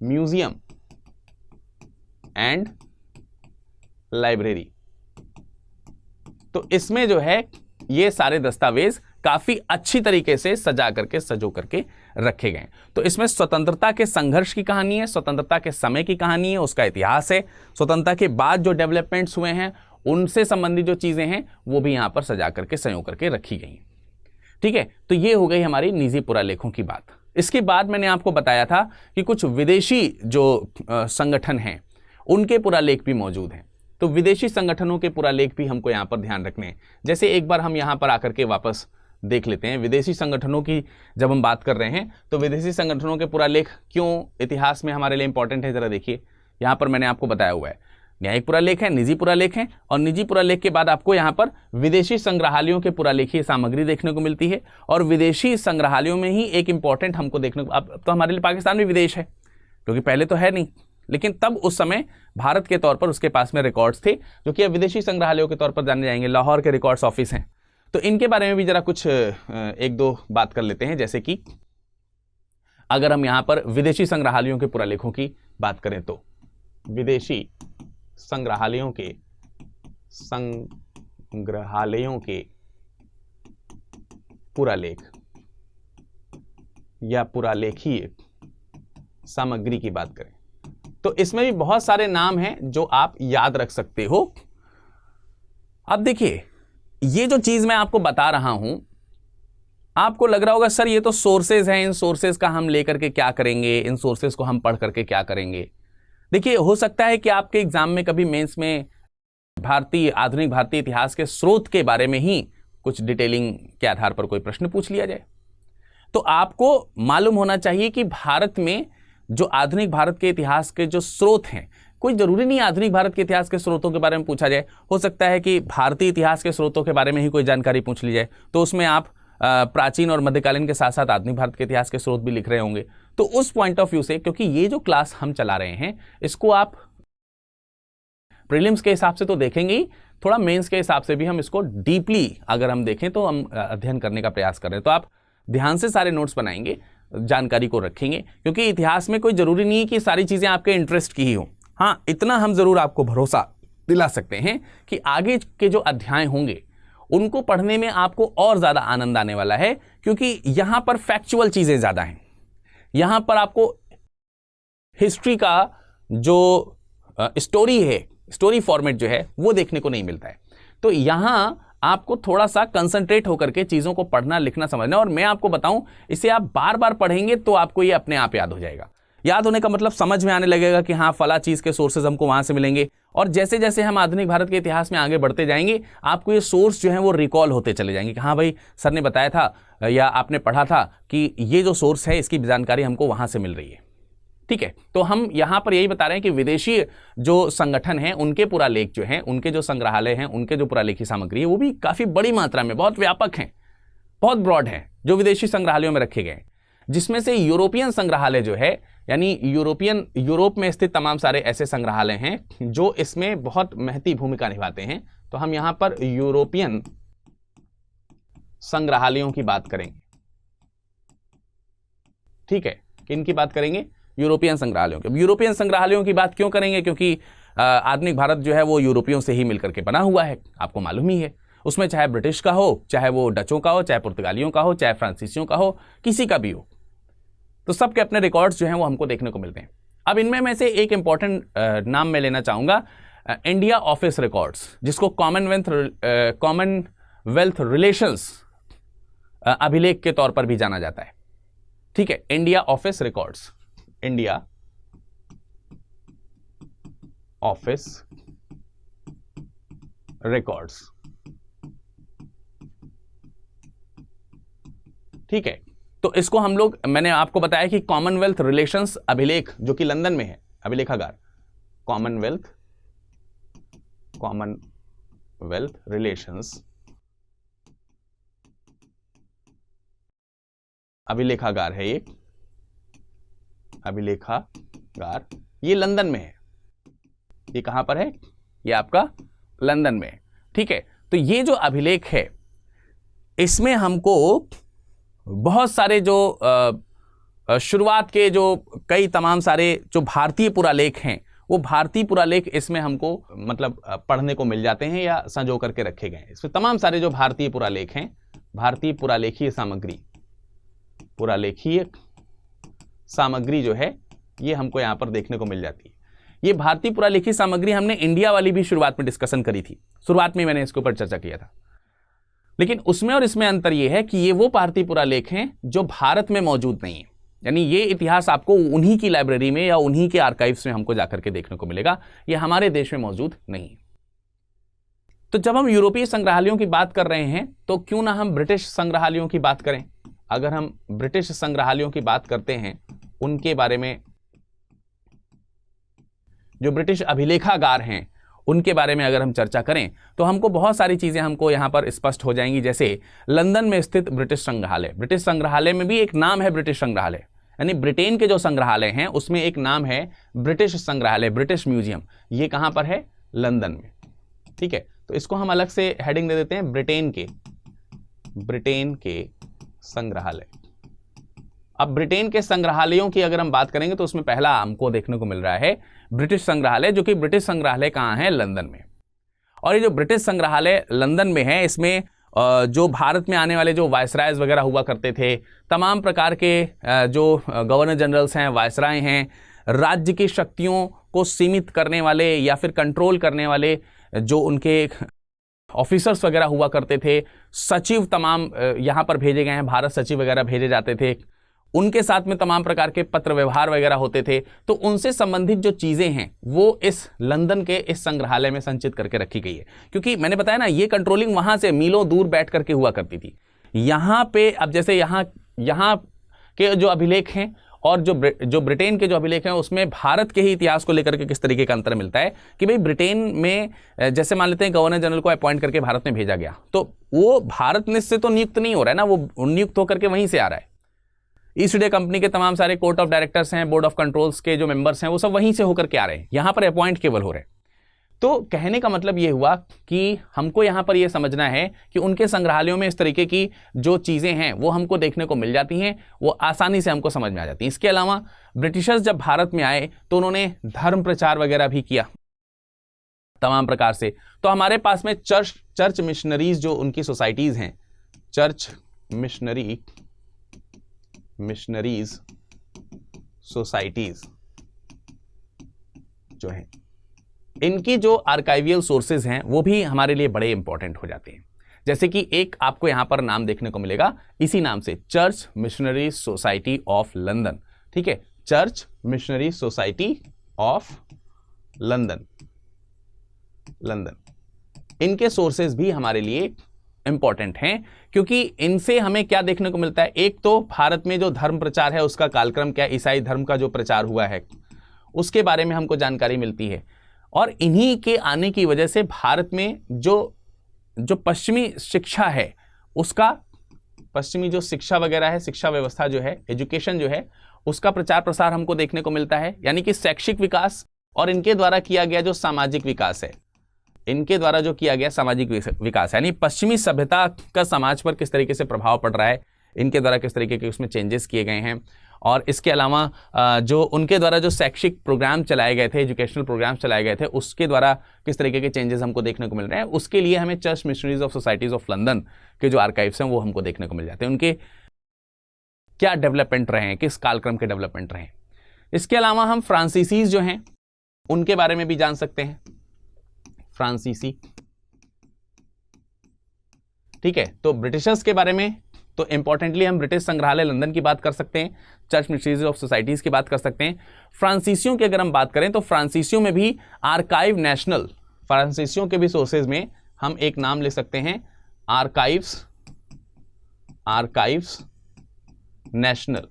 A: museum and library. तो इसमें जो है ये सारे दस्तावेज काफी अच्छी तरीके से सजो करके रखे गए। तो इसमें स्वतंत्रता के संघर्ष की कहानी है, स्वतंत्रता के समय की कहानी है, उसका इतिहास है, स्वतंत्रता के बाद जो डेवलपमेंट्स हुए हैं उनसे संबंधित जो चीजें हैं वो भी यहां पर सजा करके संजो करके रखी गई। ठीक है, तो ये हो गई हमारी निजी पुरालेखों की बात। इसके बाद मैंने आपको बताया था कि कुछ विदेशी जो संगठन हैं उनके पुरालेख भी मौजूद हैं। तो विदेशी संगठनों के पुरालेख भी हमको यहाँ पर ध्यान रखने हैं। जैसे एक बार हम यहाँ पर आकर के वापस देख लेते हैं विदेशी संगठनों की, जब हम बात कर रहे हैं तो विदेशी संगठनों के पुरालेख क्यों इतिहास में हमारे लिए इंपॉर्टेंट है, जरा देखिए। यहाँ पर मैंने आपको बताया हुआ है न्यायिक पुरालेख है, निजी पुरालेख है, और निजी पुरालेख के बाद आपको यहाँ पर विदेशी संग्रहालयों के पुरालेखीय सामग्री देखने को मिलती है। और विदेशी संग्रहालयों में ही एक इंपॉर्टेंट हमको देखने को, अब तो हमारे लिए पाकिस्तान भी विदेश है क्योंकि पहले तो है नहीं, लेकिन तब उस समय भारत के तौर पर उसके पास में रिकॉर्ड्स थे जो कि अब विदेशी संग्रहालयों के तौर पर जाने जाएंगे। लाहौर के रिकॉर्ड्स ऑफिस हैं, तो इनके बारे में भी जरा कुछ एक दो बात कर लेते हैं। जैसे कि अगर हम यहां पर विदेशी संग्रहालयों के पुरालेखों की बात करें तो विदेशी संग्रहालयों के पुरालेख या पुरालेखीय सामग्री की बात करें तो इसमें भी बहुत सारे नाम हैं जो आप याद रख सकते हो। अब देखिए, ये जो चीज मैं आपको बता रहा हूं, आपको लग रहा होगा सर ये तो सोर्सेज हैं, इन सोर्सेज का हम लेकर के क्या करेंगे, इन सोर्सेज को हम पढ़ करके क्या करेंगे। देखिए, हो सकता है कि आपके एग्जाम में कभी मेंस में आधुनिक भारतीय इतिहास के स्रोत के बारे में ही कुछ डिटेलिंग के आधार पर कोई प्रश्न पूछ लिया जाए। तो आपको मालूम होना चाहिए कि भारत में जो आधुनिक भारत के इतिहास के जो स्रोत हैं, कोई जरूरी नहीं आधुनिक भारत के इतिहास के स्रोतों के बारे में पूछा जाए। हो सकता है कि भारतीय इतिहास के स्रोतों के बारे में ही कोई जानकारी पूछ ली जाए, तो उसमें आप प्राचीन और मध्यकालीन के साथ साथ आधुनिक भारत के इतिहास के स्रोत भी लिख रहे होंगे। तो उस पॉइंट ऑफ व्यू से, क्योंकि ये जो क्लास हम चला रहे हैं इसको आप प्रीलिम्स के हिसाब से तो देखेंगे ही, थोड़ा मेंस के हिसाब से भी हम इसको डीपली अगर हम देखें तो हम अध्ययन करने का प्रयास कर रहे हैं। तो आप ध्यान से सारे नोट्स बनाएंगे, जानकारी को रखेंगे, क्योंकि इतिहास में कोई जरूरी नहीं है कि सारी चीजें आपके इंटरेस्ट की ही हो। हाँ, इतना हम जरूर आपको भरोसा दिला सकते हैं कि आगे के जो अध्याय होंगे उनको पढ़ने में आपको और ज्यादा आनंद आने वाला है, क्योंकि यहां पर फैक्चुअल चीजें ज्यादा हैं। यहां पर आपको हिस्ट्री का जो स्टोरी है, स्टोरी फॉर्मेट जो है वो देखने को नहीं मिलता है। तो यहां आपको थोड़ा सा कंसंट्रेट होकर के चीजों को पढ़ना, लिखना, समझना। और मैं आपको बताऊं, इसे आप बार बार पढ़ेंगे तो आपको ये अपने आप याद हो जाएगा। याद होने का मतलब समझ में आने लगेगा कि हाँ, फला चीज के सोर्सेज हमको वहां से मिलेंगे। और जैसे जैसे हम आधुनिक भारत के इतिहास में आगे बढ़ते जाएंगे, आपको ये सोर्स जो है वो रिकॉल होते चले जाएंगे कि हाँ भाई, सर ने बताया था या आपने पढ़ा था कि ये जो सोर्स है इसकी जानकारी हमको वहां से मिल रही है। ठीक है, तो हम यहां पर यही बता रहे हैं कि विदेशी जो संगठन हैं उनके पुरालेख जो हैं, उनके जो संग्रहालय हैं, उनके जो पुरालेखी सामग्री है वो भी काफी बड़ी मात्रा में, बहुत व्यापक हैं, बहुत ब्रॉड हैं, जो विदेशी संग्रहालयों में रखे गए, जिसमें से यूरोपियन संग्रहालय जो है, यानी यूरोप में स्थित तमाम सारे ऐसे संग्रहालय हैं जो इसमें बहुत महती भूमिका निभाते हैं। तो हम यहां पर यूरोपियन संग्रहालयों की बात करेंगे। ठीक है, किन की बात करेंगे? यूरोपियन संग्रहालयों की। यूरोपियन संग्रहालयों की बात क्यों करेंगे? क्योंकि आधुनिक भारत जो है वो यूरोपियों से ही मिलकर के बना हुआ है, आपको मालूम ही है। उसमें चाहे ब्रिटिश का हो, चाहे वो डचों का हो, चाहे पुर्तगालियों का हो, चाहे फ्रांसीसियों का हो, किसी का भी हो, तो सबके अपने रिकॉर्ड्स जो हैं वो हमको देखने को मिलते हैं। अब इनमें में से एक इंपॉर्टेंट नाम मैं लेना चाहूंगा, इंडिया ऑफिस रिकॉर्ड्स, जिसको कॉमनवेल्थ रिलेशंस अभिलेख के तौर पर भी जाना जाता है। ठीक है, India office records, India office records. ठीक है, तो इसको हम लोग, मैंने आपको बताया कि कॉमनवेल्थ रिलेशंस अभिलेख जो कि लंदन में है, अभिलेखागार, कॉमनवेल्थ रिलेशंस अभिलेखागार है, ये अभिलेखागार, ये लंदन में है। ये कहां पर है? ये आपका लंदन में है। ठीक है, तो ये जो अभिलेख है इसमें हमको बहुत सारे जो शुरुआत के जो कई तमाम सारे जो भारतीय पुरालेख हैं, वो भारतीय पुरालेख इसमें हमको मतलब पढ़ने को मिल जाते हैं या संजो करके रखे गए हैं। इसमें तमाम सारे जो भारतीय पुरालेख हैं, भारतीय पुरालेखीय सामग्री, पुरालेखीय सामग्री जो है ये हमको यहां पर देखने को मिल जाती है। ये भारतीय पुरालेखीय सामग्री हमने इंडिया वाली भी शुरुआत में डिस्कशन करी थी, शुरुआत में मैंने इसके ऊपर चर्चा किया था। लेकिन उसमें और इसमें अंतर यह है कि ये वो भारतीय पुरालेख हैं जो भारत में मौजूद नहीं है, यानी ये इतिहास आपको उन्हीं की लाइब्रेरी में या उन्हीं के आर्काइव्स में हमको जाकर के देखने को मिलेगा, ये हमारे देश में मौजूद नहीं है। तो जब हम यूरोपीय संग्रहालयों की बात कर रहे हैं तो क्यों ना हम ब्रिटिश संग्रहालयों की बात करें। अगर हम ब्रिटिश संग्रहालयों की बात करते हैं, उनके बारे में, जो ब्रिटिश अभिलेखागार हैं उनके बारे में अगर हम चर्चा करें तो हमको बहुत सारी चीजें हमको यहां पर स्पष्ट हो जाएंगी। जैसे लंदन में स्थित ब्रिटिश संग्रहालय, ब्रिटिश संग्रहालय में भी एक नाम है ब्रिटिश संग्रहालय, यानी ब्रिटेन के जो संग्रहालय हैं उसमें एक नाम है ब्रिटिश संग्रहालय, ब्रिटिश म्यूजियम। ये कहां पर है? लंदन में। ठीक है, तो इसको हम अलग से हेडिंग दे देते हैं, ब्रिटेन के संग्रहालय। अब ब्रिटेन के संग्रहालयों की अगर हम बात करेंगे तो उसमें पहला हमको देखने को मिल रहा है ब्रिटिश संग्रहालय, जो कि ब्रिटिश संग्रहालय कहाँ है? लंदन में। और ये जो ब्रिटिश संग्रहालय लंदन में है, इसमें जो भारत में आने वाले जो वायसरायज वगैरह हुआ करते थे, तमाम प्रकार के जो गवर्नर जनरल्स हैं, वायसराय हैं, राज्य की शक्तियों को सीमित करने वाले या फिर कंट्रोल करने वाले जो उनके ऑफिसर्स वगैरह हुआ करते थे, सचिव तमाम यहाँ पर भेजे गए हैं, भारत सचिव वगैरह भेजे जाते थे, उनके साथ में तमाम प्रकार के पत्र व्यवहार वगैरह होते थे। तो उनसे संबंधित जो चीजें हैं वो इस लंदन के इस संग्रहालय में संचित करके रखी गई है, क्योंकि मैंने बताया ना ये कंट्रोलिंग वहां से मीलों दूर बैठ करके हुआ करती थी। यहाँ पे अब जैसे यहाँ के जो अभिलेख हैं और जो ब्रिटेन के जो अभिलेख हैं उसमें भारत के ही इतिहास को लेकर के किस तरीके का अंतर मिलता है कि भाई ब्रिटेन में जैसे मान लेते हैं गवर्नर जनरल को अपॉइंट करके भारत में भेजा गया, तो वो भारत में से तो नियुक्त नहीं हो रहा है ना, वो नियुक्त होकर के वहीं से आ रहा है। ईस्ट इंडिया कंपनी के तमाम सारे कोर्ट ऑफ डायरेक्टर्स हैं, बोर्ड ऑफ कंट्रोल्स के जो मेंबर्स हैं, वो सब वहीं से होकर के आ रहे हैं, यहाँ पर अपॉइंट केवल हो रहे हैं। तो कहने का मतलब ये हुआ कि हमको यहाँ पर ये समझना है कि उनके संग्रहालयों में इस तरीके की जो चीज़ें हैं वो हमको देखने को मिल जाती हैं, वो आसानी से हमको समझ में आ जाती हैं। इसके अलावा ब्रिटिशर्स जब भारत में आए तो उन्होंने धर्म प्रचार वगैरह भी किया तमाम प्रकार से। तो हमारे पास में चर्च मिशनरीज जो उनकी सोसाइटीज़ हैं, चर्च मिशनरीज सोसाइटीज जो हैं, इनकी जो आर्काइवियल सोर्सेज हैं वो भी हमारे लिए बड़े इंपॉर्टेंट हो जाते हैं। जैसे कि एक आपको यहां पर नाम देखने को मिलेगा इसी नाम से, church missionary society of London. ठीक है, church missionary society of London. इनके सोर्सेज भी हमारे लिए इंपॉर्टेंट हैं, क्योंकि इनसे हमें क्या देखने को मिलता है, एक तो भारत में जो धर्म प्रचार है उसका कालक्रम क्या, ईसाई धर्म का जो प्रचार हुआ है उसके बारे में हमको जानकारी मिलती है। और इन्हीं के आने की वजह से भारत में जो पश्चिमी शिक्षा है उसका, पश्चिमी जो शिक्षा वगैरह है, शिक्षा व्यवस्था जो है, एजुकेशन जो है, उसका प्रचार प्रसार हमको देखने को मिलता है। यानी कि शैक्षिक विकास और इनके द्वारा किया गया जो सामाजिक विकास है, इनके द्वारा जो किया गया सामाजिक विकास, यानी पश्चिमी सभ्यता का समाज पर किस तरीके से प्रभाव पड़ रहा है, इनके द्वारा किस तरीके के उसमें चेंजेस किए गए हैं। और इसके अलावा जो उनके द्वारा जो शैक्षिक प्रोग्राम चलाए गए थे, एजुकेशनल प्रोग्राम चलाए गए थे, उसके द्वारा किस तरीके के चेंजेस हमको देखने को मिल रहे हैं, उसके लिए हमें church missionaries of societies of London के जो आर्काइव्स हैं वो हमको देखने को मिल जाते हैं, उनके क्या डेवलपमेंट रहे हैं, किस कालक्रम के डेवलपमेंट रहे हैं। इसके अलावा हम फ्रांसीसीज जो हैं उनके बारे में भी जान सकते हैं, फ्रांसीसी। ठीक है, तो ब्रिटिशर्स के बारे में तो इंपॉर्टेंटली हम ब्रिटिश संग्रहालय लंदन की बात कर सकते हैं, चर्च मिस्ट्रीज ऑफ सोसाइटीज की बात कर सकते हैं। फ्रांसीसियों की अगर हम बात करें तो फ्रांसीसियों में भी आर्काइव नेशनल, फ्रांसीसियों के भी सोर्सेज में हम एक नाम ले सकते हैं, आर्काइव्स नेशनल।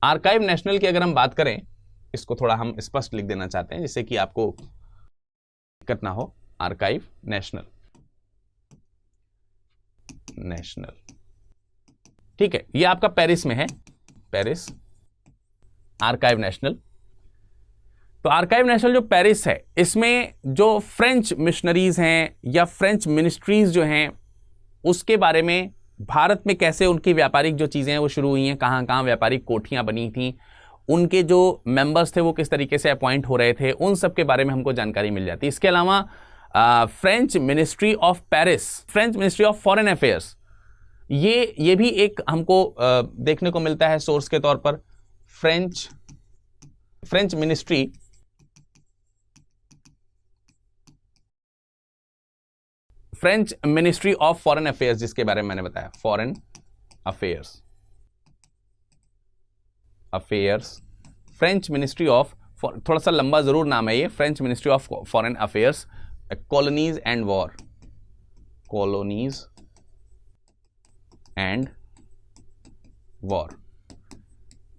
A: आर्काइव नेशनल की अगर हम बात करें, इसको थोड़ा हम स्पष्ट लिख देना चाहते हैं जिससे कि आपको दिक्कत ना हो। आर्काइव नेशनल, ठीक है, ये आपका पेरिस में है, पेरिस आर्काइव नेशनल। तो आर्काइव नेशनल जो पेरिस है, इसमें जो फ्रेंच मिशनरीज हैं या फ्रेंच मिनिस्ट्रीज जो हैं उसके बारे में, भारत में कैसे उनकी व्यापारिक जो चीज़ें हैं वो शुरू हुई हैं, कहाँ कहाँ व्यापारिक कोठियाँ बनी थी, उनके जो मेंबर्स थे वो किस तरीके से अपॉइंट हो रहे थे, उन सब के बारे में हमको जानकारी मिल जाती है। इसके अलावा French ministry of Paris, French ministry of foreign affairs, ये भी एक हमको देखने को मिलता है सोर्स के तौर पर। French ministry of foreign affairs, जिसके बारे में मैंने बताया, foreign affairs, French ministry of, थोड़ा सा लंबा जरूर नाम है ये, French ministry of foreign affairs, colonies and war.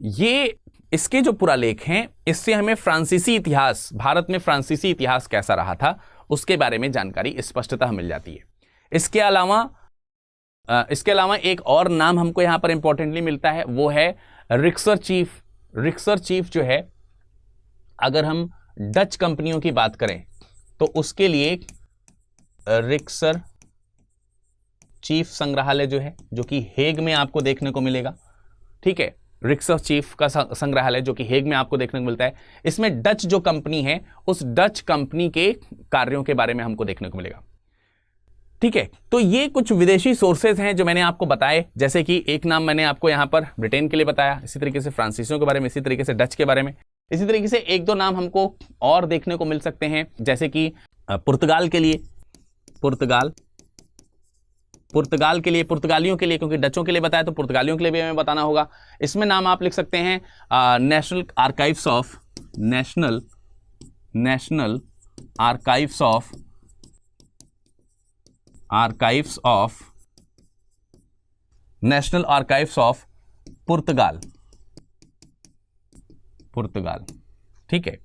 A: ये इसके जो पुरालेख हैं, इससे हमें फ्रांसीसी इतिहास, भारत में फ्रांसीसी इतिहास कैसा रहा था उसके बारे में जानकारी स्पष्टतः मिल जाती है। इसके अलावा एक और नाम हमको यहां पर इंपॉर्टेंटली मिलता है, वो है रिक्सर चीफ। रिक्सर चीफ जो है, अगर हम डच कंपनियों की बात करें तो उसके लिए रिक्सर चीफ संग्रहालय जो है, जो कि हेग में आपको देखने को मिलेगा, ठीक है, रिक्सर चीफ का संग्रहालय जो कि हेग में आपको देखने को मिलता है। इसमें डच जो कंपनी है, उस डच कंपनी के कार्यों के बारे में हमको देखने को मिलेगा, ठीक है। तो ये कुछ विदेशी सोर्सेज हैं जो मैंने आपको बताए, जैसे कि एक नाम मैंने आपको यहां पर ब्रिटेन के लिए बताया, इसी तरीके से फ्रांसीसियों के बारे में, इसी तरीके से डच के बारे में, इसी तरीके से एक दो नाम हमको और देखने को मिल सकते हैं, जैसे कि पुर्तगाल के लिए, पुर्तगालियों के लिए, क्योंकि डचों के लिए बताया तो पुर्तगालियों के लिए भी हमें बताना होगा। इसमें नाम आप लिख सकते हैं नेशनल आर्काइव्स ऑफ पुर्तगाल, ठीक है।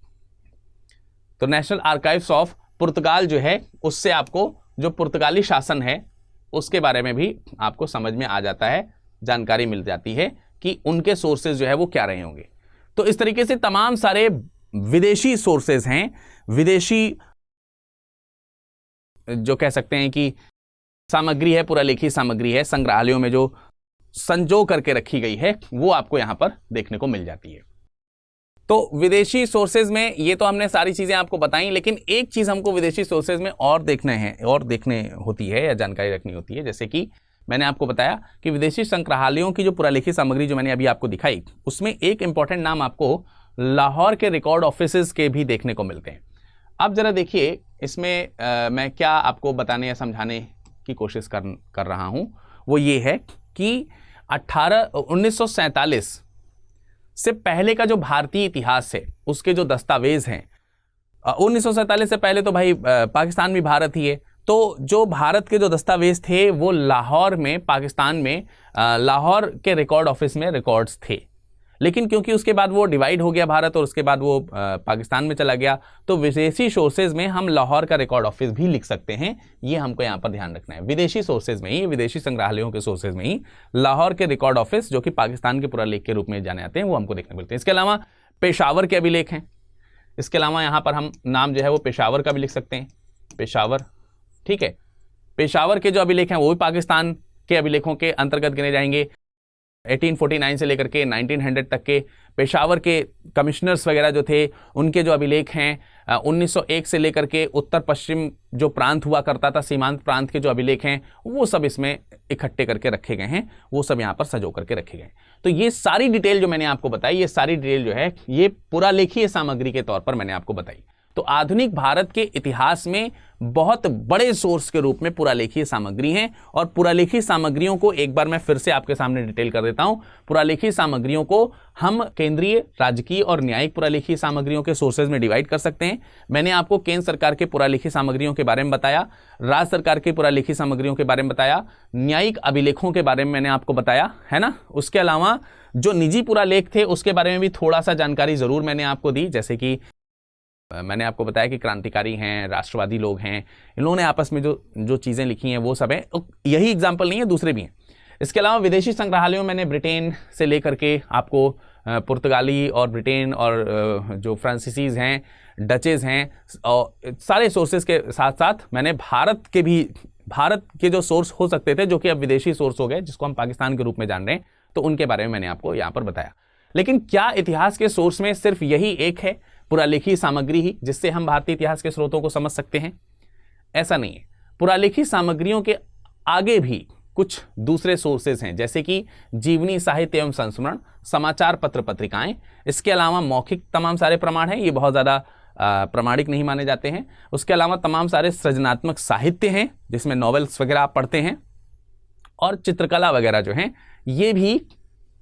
A: तो नेशनल आर्काइव्स ऑफ पुर्तगाल जो है, उससे आपको जो पुर्तगाली शासन है उसके बारे में भी आपको समझ में आ जाता है, जानकारी मिल जाती है कि उनके सोर्सेज जो है वो क्या रहे होंगे। तो इस तरीके से तमाम सारे विदेशी सोर्सेज हैं, विदेशी जो कह सकते हैं कि सामग्री है, पुरालेखी सामग्री है, संग्रहालयों में जो संजो करके रखी गई है, वो आपको यहां पर देखने को मिल जाती है। तो विदेशी सोर्सेज में ये तो हमने सारी चीजें आपको बताई, लेकिन एक चीज हमको विदेशी सोर्सेज में और देखने होती है या जानकारी रखनी होती है, जैसे कि मैंने आपको बताया कि विदेशी संग्रहालयों की जो पुरालेखी सामग्री जो मैंने अभी आपको दिखाई, उसमें एक इंपॉर्टेंट नाम आपको लाहौर के रिकॉर्ड ऑफिसेज के भी देखने को मिलते हैं। अब जरा देखिए, इसमें मैं क्या आपको बताने या समझाने की कोशिश कर रहा हूं, वो ये है कि 1947 से पहले का जो भारतीय इतिहास है, उसके जो दस्तावेज हैं, 1947 से पहले तो भाई पाकिस्तान भी भारत ही है, तो जो भारत के जो दस्तावेज थे वो लाहौर में, पाकिस्तान में लाहौर के रिकॉर्ड ऑफिस में रिकॉर्ड्स थे। लेकिन क्योंकि उसके बाद वो डिवाइड हो गया भारत और उसके बाद वो पाकिस्तान में चला गया, तो विदेशी सोर्सेज में हम लाहौर का रिकॉर्ड ऑफिस भी लिख सकते हैं। ये हमको यहाँ पर ध्यान रखना है, विदेशी सोर्सेज में ही, विदेशी संग्रहालयों के सोर्सेज में ही लाहौर के रिकॉर्ड ऑफिस, जो कि पाकिस्तान के पुरालेख के रूप में जाने जाते हैं, वो हमको देखने मिलते हैं। इसके अलावा पेशावर के अभिलेख हैं, इसके अलावा यहाँ पर हम नाम जो है वो पेशावर का भी लिख सकते हैं, पेशावर, ठीक है। पेशावर के जो अभिलेख हैं वो भी पाकिस्तान के अभिलेखों के अंतर्गत गिने जाएंगे। 1849 से लेकर के 1900 तक के पेशावर के कमिश्नर्स वगैरह जो थे, उनके जो अभिलेख हैं, 1901 से लेकर के उत्तर पश्चिम जो प्रांत हुआ करता था, सीमांत प्रांत के जो अभिलेख हैं, वो सब इसमें इकट्ठे करके रखे गए हैं, वो सब यहाँ पर सजो करके रखे गए। तो ये सारी डिटेल जो मैंने आपको बताई, ये सारी डिटेल जो है ये पुरालेखीय सामग्री के तौर पर मैंने आपको बताई। तो आधुनिक भारत के इतिहास में बहुत बड़े सोर्स के रूप में पुरालेखीय सामग्री हैं। और पुरालेखीय सामग्रियों को एक बार मैं फिर से आपके सामने डिटेल कर देता हूं। पुरालेखीय सामग्रियों को हम केंद्रीय, राजकीय और न्यायिक पुरालेखीय सामग्रियों के सोर्सेज में डिवाइड कर सकते हैं। मैंने आपको केंद्र सरकार के पुरालेखीय सामग्रियों के बारे में बताया, राज्य सरकार के पुरालेखीय सामग्रियों के बारे में बताया, न्यायिक अभिलेखों के बारे में मैंने आपको बताया, है ना। उसके अलावा जो निजी पुरालेख थे उसके बारे में भी थोड़ा सा जानकारी जरूर मैंने आपको दी, जैसे कि मैंने आपको बताया कि क्रांतिकारी हैं, राष्ट्रवादी लोग हैं, इन लोगों ने आपस में जो चीज़ें लिखी हैं वो सब है। यही एग्जाम्पल नहीं है, दूसरे भी हैं। इसके अलावा विदेशी संग्रहालयों में मैंने ब्रिटेन से लेकर के आपको पुर्तगाली और ब्रिटेन और जो फ्रांसीसीज हैं, डचेज हैं, और सारे सोर्सेज के साथ साथ मैंने भारत के जो सोर्स हो सकते थे, जो कि अब विदेशी सोर्स हो गए, जिसको हम पाकिस्तान के रूप में जान रहे हैं, तो उनके बारे में मैंने आपको यहाँ पर बताया। लेकिन क्या इतिहास के सोर्स में सिर्फ यही एक है पुरालेखीय सामग्री ही जिससे हम भारतीय इतिहास के स्रोतों को समझ सकते हैं? ऐसा नहीं है। पुरालेखीय सामग्रियों के आगे भी कुछ दूसरे सोर्सेज हैं, जैसे कि जीवनी, साहित्य एवं संस्मरण, समाचार पत्र पत्रिकाएं। इसके अलावा मौखिक तमाम सारे प्रमाण हैं, ये बहुत ज़्यादा प्रामाणिक नहीं माने जाते हैं। उसके अलावा तमाम सारे सृजनात्मक साहित्य हैं, जिसमें नॉवेल्स वगैरह आप पढ़ते हैं, और चित्रकला वगैरह जो हैं, ये भी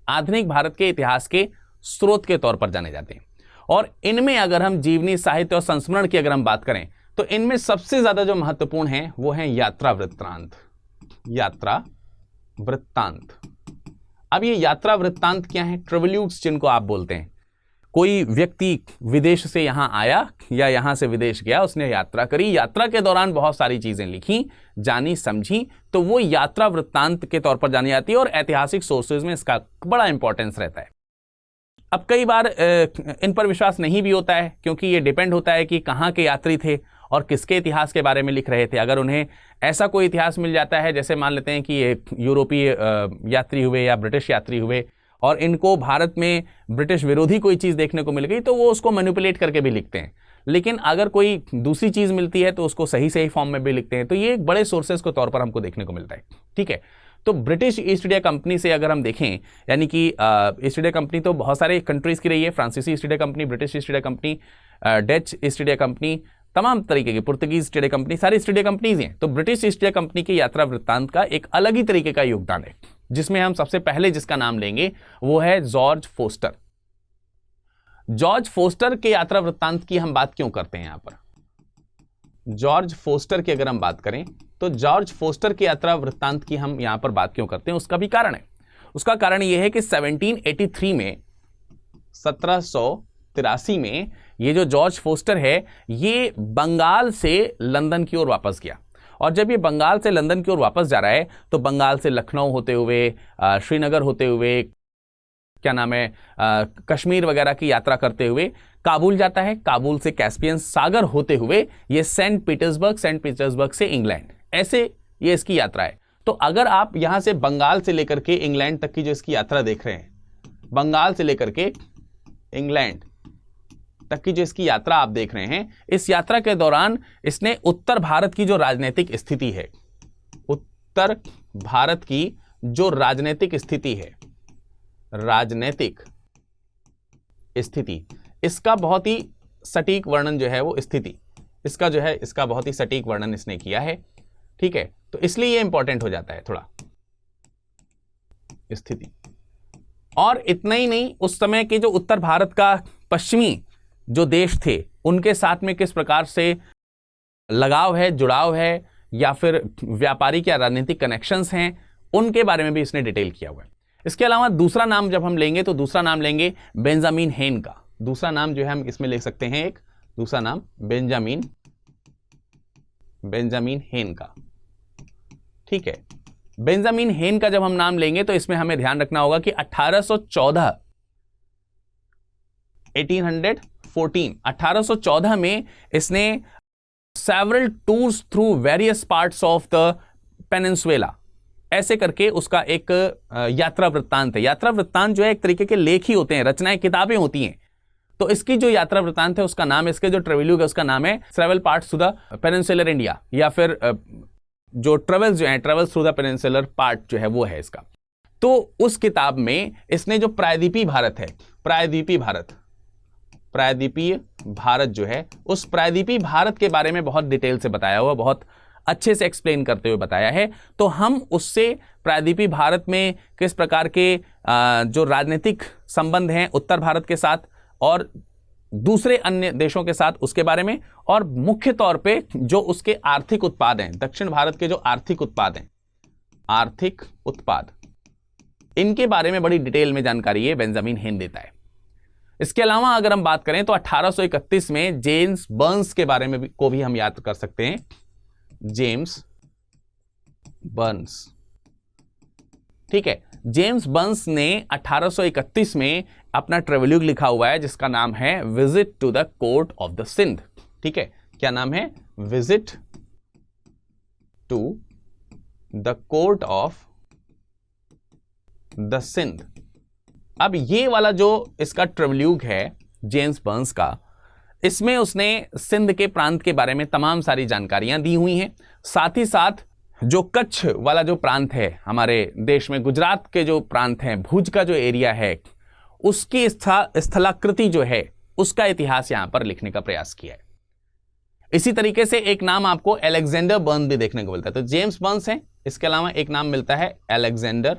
A: आधुनिक भारत के इतिहास के स्रोत के तौर पर जाने जाते हैं। और इनमें अगर हम जीवनी, साहित्य और संस्मरण की अगर हम बात करें तो इनमें सबसे ज्यादा जो महत्वपूर्ण है वो है यात्रा वृत्तांत। यात्रा वृत्तांत। अब ये यात्रा वृत्तांत क्या है? ट्रेवल्यूग्स जिनको आप बोलते हैं। कोई व्यक्ति विदेश से यहां आया या यहां से विदेश गया, उसने यात्रा करी, यात्रा के दौरान बहुत सारी चीजें लिखी, जानी, समझी, तो वो यात्रा वृत्तांत के तौर पर जानी जाती है। और ऐतिहासिक सोर्सेज में इसका बड़ा इंपॉर्टेंस रहता है। अब कई बार इन पर विश्वास नहीं भी होता है, क्योंकि ये डिपेंड होता है कि कहाँ के यात्री थे और किसके इतिहास के बारे में लिख रहे थे। अगर उन्हें ऐसा कोई इतिहास मिल जाता है, जैसे मान लेते हैं कि ये यूरोपीय यात्री हुए या ब्रिटिश यात्री हुए और इनको भारत में ब्रिटिश विरोधी कोई चीज़ देखने को मिल गई, तो वो उसको मैनिपुलेट करके भी लिखते हैं। लेकिन अगर कोई दूसरी चीज़ मिलती है तो उसको सही सही फॉर्म में भी लिखते हैं। तो ये एक बड़े सोर्सेज के तौर पर हमको देखने को मिलता है। ठीक है, तो ब्रिटिश ईस्ट इंडिया कंपनी से अगर हम देखें, यानी कि ईस्ट इंडिया कंपनी तो बहुत सारे कंट्रीज की रही है, फ्रांसीसी east India company, British east India company, Dutch east India company, तमाम तरीके की, पुर्तगीज ईस्ट इंडिया कंपनी, सारी ईस्ट इंडिया कंपनीज हैं। तो ब्रिटिश ईस्ट इंडिया कंपनी की यात्रा वृत्तांत का एक अलग ही तरीके का योगदान है, जिसमें हम सबसे पहले जिसका नाम लेंगे वो है जॉर्ज फोस्टर। जॉर्ज फोस्टर के यात्रा वृत्तांत की हम बात क्यों करते हैं यहां पर? जॉर्ज फोस्टर की अगर हम बात करें तो जॉर्ज फोस्टर की यात्रा वृत्तांत की हम यहां पर बात क्यों करते हैं, उसका भी कारण है। उसका कारण यह है कि 1783 में, 1783 में ये जो जॉर्ज फोस्टर है ये बंगाल से लंदन की ओर वापस गया। और जब ये बंगाल से लंदन की ओर वापस जा रहा है तो बंगाल से लखनऊ होते हुए, श्रीनगर होते हुए, क्या नाम है, कश्मीर वगैरह की यात्रा करते हुए काबुल जाता है। काबुल से कैस्पियन सागर होते हुए ये सेंट पीटर्सबर्ग से इंग्लैंड, ऐसे ये इसकी यात्रा है। तो अगर आप यहां से बंगाल से लेकर के इंग्लैंड तक की जो इसकी यात्रा देख रहे हैं, बंगाल से लेकर के इंग्लैंड तक की जो इसकी यात्रा आप देख रहे हैं, इस यात्रा के दौरान इसने उत्तर भारत की जो राजनीतिक स्थिति है, उत्तर भारत की जो राजनीतिक स्थिति है, राजनीतिक स्थिति, इसका बहुत ही सटीक वर्णन जो है वो स्थिति, इसका जो है इसका बहुत ही सटीक वर्णन इसने किया है। ठीक है, तो इसलिए ये इंपॉर्टेंट हो जाता है थोड़ा, स्थिति। और इतना ही नहीं, उस समय के जो उत्तर भारत का पश्चिमी जो देश थे उनके साथ में किस प्रकार से लगाव है, जुड़ाव है, या फिर व्यापारिक या राजनीतिक कनेक्शंस हैं, उनके बारे में भी इसने डिटेल किया हुआ है। इसके अलावा दूसरा नाम जब हम लेंगे तो दूसरा नाम लेंगे बेंजामिन हेन का। दूसरा नाम जो है हम इसमें ले सकते हैं, एक दूसरा नाम बेंजामिन हेन का। ठीक है, बेंजामिन हेन का जब हम नाम लेंगे तो इसमें हमें ध्यान रखना होगा कि 1814 में इसने several tours through various parts of the peninsula, ऐसे करके उसका एक यात्रा वृत्तांत है। यात्रा वृत्तांत जो है एक तरीके के लेख ही होते हैं, रचनाएं, किताबें होती हैं। तो इसकी जो यात्रा वृत्तांत है उसका नाम, इसके जो ट्रेवल्यूग है उसका नाम है travel parts to the peninsular India, या फिर जो ट्रेवल्स जो है, travels through the peninsular part जो है वो है इसका। तो उस किताब में इसने जो प्रायद्वीपीय भारत है, प्रायद्वीपीय भारत, प्रायद्वीपीय भारत जो है, उस प्रायद्वीपीय भारत के बारे में बहुत डिटेल से बताया हुआ, बहुत अच्छे से एक्सप्लेन करते हुए बताया है। तो हम उससे प्रायद्वीपीय भारत में किस प्रकार के जो राजनीतिक संबंध हैं उत्तर भारत के साथ और दूसरे अन्य देशों के साथ, उसके बारे में, और मुख्य तौर पे जो उसके आर्थिक उत्पाद हैं, दक्षिण भारत के जो आर्थिक उत्पाद हैं, आर्थिक उत्पाद, इनके बारे में बड़ी डिटेल में जानकारी ये बेंजामिन हेन देता है। इसके अलावा अगर हम बात करें तो 1831 में जेम्स बर्न्स के बारे में को भी हम याद कर सकते हैं। जेम्स बर्न्स, ठीक है, जेम्स बर्न्स ने 1831 में अपना ट्रेवल्यूग लिखा हुआ है जिसका नाम है visit to the court of the Sindh. ठीक है, क्या नाम है? Visit to the court of the Sindh. अब ये वाला जो इसका ट्रेवल्यूग है जेम्स बर्न्स का, इसमें उसने सिंध के प्रांत के बारे में तमाम सारी जानकारियां दी हुई हैं। साथ ही साथ जो कच्छ वाला जो प्रांत है हमारे देश में, गुजरात के जो प्रांत हैं, भुज का जो एरिया है, उसकी स्थलाकृति जो है उसका इतिहास यहां पर लिखने का प्रयास किया है। इसी तरीके से एक नाम आपको अलेक्जेंडर बर्न भी देखने को मिलता है। तो जेम्स बर्न्स है, इसके अलावा एक नाम मिलता है अलेक्जेंडर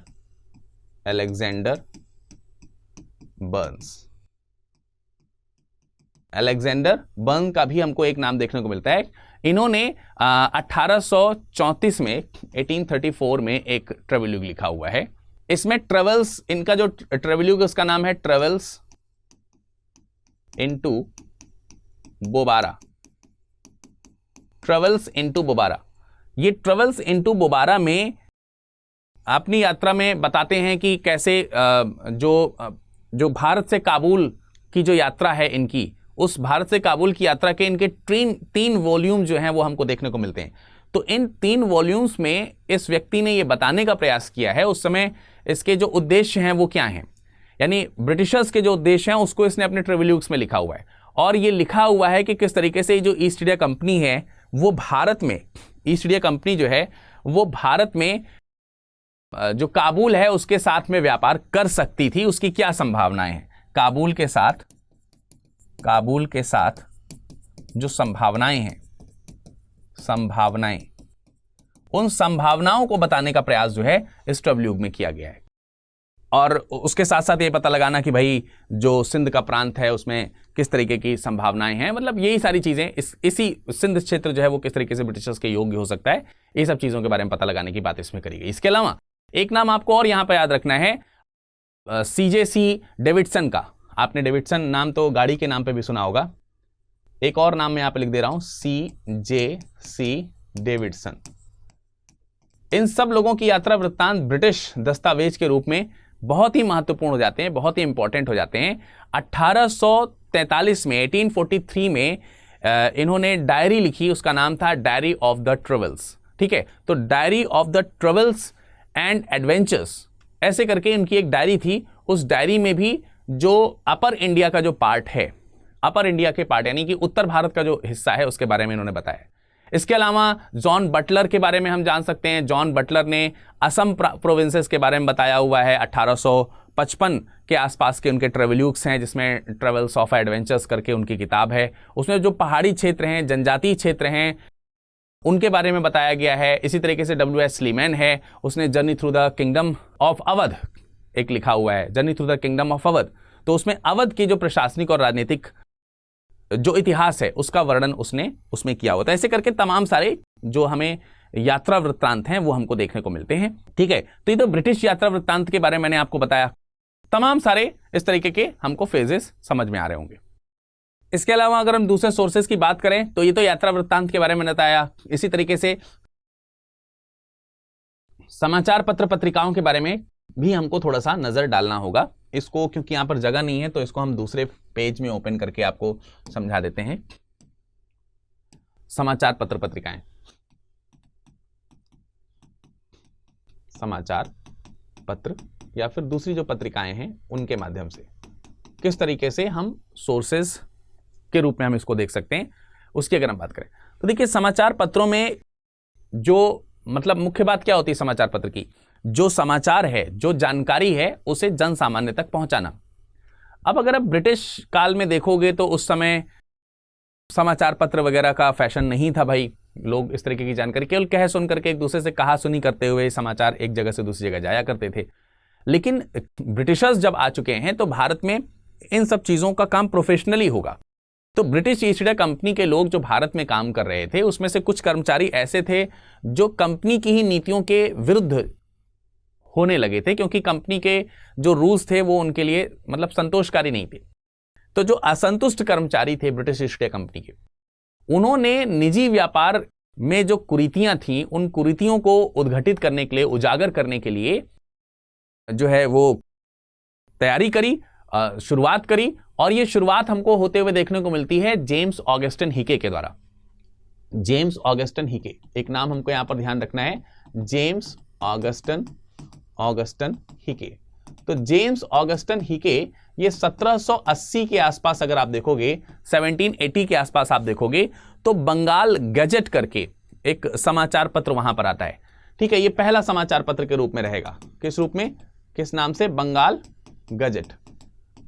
A: बर्न्स। अलेक्जेंडर बर्न का भी हमको एक नाम देखने को मिलता है। इन्होंने 1834 में 1834 में एक ट्रेवल्यूग लिखा हुआ है। इसमें ट्रेवल्स, इनका जो ट्रेवल्यूग उसका नाम है ट्रेवल्स इनटू बोबारा। ट्रेवल्स इनटू बोबारा, ये ट्रेवल्स इनटू बोबारा में अपनी यात्रा में बताते हैं कि कैसे जो भारत से काबुल की जो यात्रा है इनकी, उस भारत से काबुल की यात्रा के इनके तीन वॉल्यूम जो हैं वो हमको देखने को मिलते हैं। तो इन 3 वॉल्यूम्स में इस व्यक्ति ने ये बताने का प्रयास किया है उस समय इसके जो उद्देश्य हैं वो क्या हैं, यानी ब्रिटिशर्स के जो उद्देश्य हैं उसको इसने अपने ट्रेवल्यूग्स में लिखा हुआ है। और ये लिखा हुआ है कि किस तरीके से जो ईस्ट इंडिया कंपनी है वो भारत में, ईस्ट इंडिया कंपनी जो है वो भारत में जो काबुल है उसके साथ में व्यापार कर सकती थी, उसकी क्या संभावनाएं हैं। काबुल के साथ जो संभावनाएं हैं, उन संभावनाओं को बताने का प्रयास जो है इस ट्रेवल्यूग में किया गया है। और उसके साथ साथ ये पता लगाना कि भाई जो सिंध का प्रांत है उसमें किस तरीके की संभावनाएं हैं, मतलब यही सारी चीजें, इसी सिंध क्षेत्र जो है वो किस तरीके से ब्रिटिशर्स के योग्य हो सकता है, ये सब चीजों के बारे में पता लगाने की बात इसमें करी गई। इसके अलावा एक नाम आपको और यहां पर याद रखना है, CJ डेविडसन का। आपने डेविडसन नाम तो गाड़ी के नाम पे भी सुना होगा, एक और नाम मैं यहां पे लिख दे रहा हूं, CJ डेविडसन। इन सब लोगों की यात्रा वृत्तांत ब्रिटिश दस्तावेज के रूप में बहुत ही महत्वपूर्ण हो जाते हैं, बहुत ही इंपॉर्टेंट हो जाते हैं। 1843 में 1843 में इन्होंने डायरी लिखी, उसका नाम था डायरी ऑफ द ट्रेवल्स। ठीक है, तो diary of the travels and adventures ऐसे करके इनकी एक डायरी थी। उस डायरी में भी जो अपर इंडिया का जो पार्ट है, अपर इंडिया के पार्ट यानी कि उत्तर भारत का जो हिस्सा है उसके बारे में इन्होंने बताया। इसके अलावा जॉन बटलर के बारे में हम जान सकते हैं। जॉन बटलर ने असम प्रोविंसेस के बारे में बताया हुआ है। 1855 के आसपास के उनके ट्रेवल्यूग्स हैं जिसमें ट्रेवल्स ऑफ एडवेंचर्स करके उनकी किताब है। उसमें जो पहाड़ी क्षेत्र हैं, जनजातीय क्षेत्र हैं, उनके बारे में बताया गया है। इसी तरीके से W.S. स्लीमैन है, उसने journey through the kingdom of Awadh एक लिखा हुआ है, journey through the kingdom of Awadh. तो उसमें अवध की जो प्रशासनिक और राजनीतिक जो इतिहास है उसका वर्णन उसने उसमें किया होता है। ऐसे करके तमाम सारे जो हमें यात्रा वृत्तांत हैं वो हमको देखने को मिलते हैं। ठीक है, तो ये तो ब्रिटिश यात्रा वृत्तांत के बारे में मैंने आपको बताया। तमाम सारे इस तरीके के हमको फेजेस समझ में आ रहे होंगे। इसके अलावा अगर हम दूसरे सोर्सेज की बात करें तो ये तो यात्रा वृत्तांत के बारे में बताया। इसी तरीके से समाचार पत्र पत्रिकाओं के बारे में भी हमको थोड़ा सा नजर डालना होगा। इसको क्योंकि यहां पर जगह नहीं है तो इसको हम दूसरे पेज में ओपन करके आपको समझा देते हैं। समाचार पत्र पत्रिकाएं, समाचार पत्र या फिर दूसरी जो पत्रिकाएं हैं उनके माध्यम से किस तरीके से हम सोर्सेज के रूप में हम इसको देख सकते हैं, उसकी अगर हम बात करें तो देखिए समाचार पत्रों में जो मतलब मुख्य बात क्या होती है समाचार पत्र की, जो समाचार है, जो जानकारी है उसे जन सामान्य तक पहुंचाना। अब अगर आप ब्रिटिश काल में देखोगे तो उस समय समाचार पत्र वगैरह का फैशन नहीं था भाई। लोग इस तरीके की जानकारी केवल कह सुन करके एक दूसरे से कहा सुनी करते हुए समाचार एक जगह से दूसरी जगह जाया करते थे। लेकिन ब्रिटिशर्स जब आ चुके हैं तो भारत में इन सब चीजों का काम प्रोफेशनली होगा। तो ब्रिटिश ईस्ट इंडिया कंपनी के लोग जो भारत में काम कर रहे थे उसमें से कुछ कर्मचारी ऐसे थे जो कंपनी की ही नीतियों के विरुद्ध होने लगे थे, क्योंकि कंपनी के जो रूल्स थे वो उनके लिए मतलब संतोषकारी नहीं थे। तो जो असंतुष्ट कर्मचारी थे ब्रिटिश ईस्ट इंडिया कंपनी के, उन्होंने निजी व्यापार में जो कुरीतियां थी उन कुरीतियों को उद्घाटित करने के लिए, उजागर करने के लिए जो है वो तैयारी करी, शुरुआत करी। और ये शुरुआत हमको होते हुए देखने को मिलती है जेम्स ऑगस्टिन हिके के द्वारा। जेम्स ऑगस्टिन हिके, एक नाम हमको यहां पर ध्यान रखना है, जेम्स ऑगस्टिन हिके। तो जेम्स ऑगस्टिन हिके ये 1780 के आसपास अगर आप देखोगे, 1780 के आसपास आप देखोगे तो बंगाल गजट करके एक समाचार पत्र वहां पर आता है। ठीक है, ये पहला समाचार पत्र के रूप में रहेगा। किस रूप में, किस नाम से? बंगाल गजट।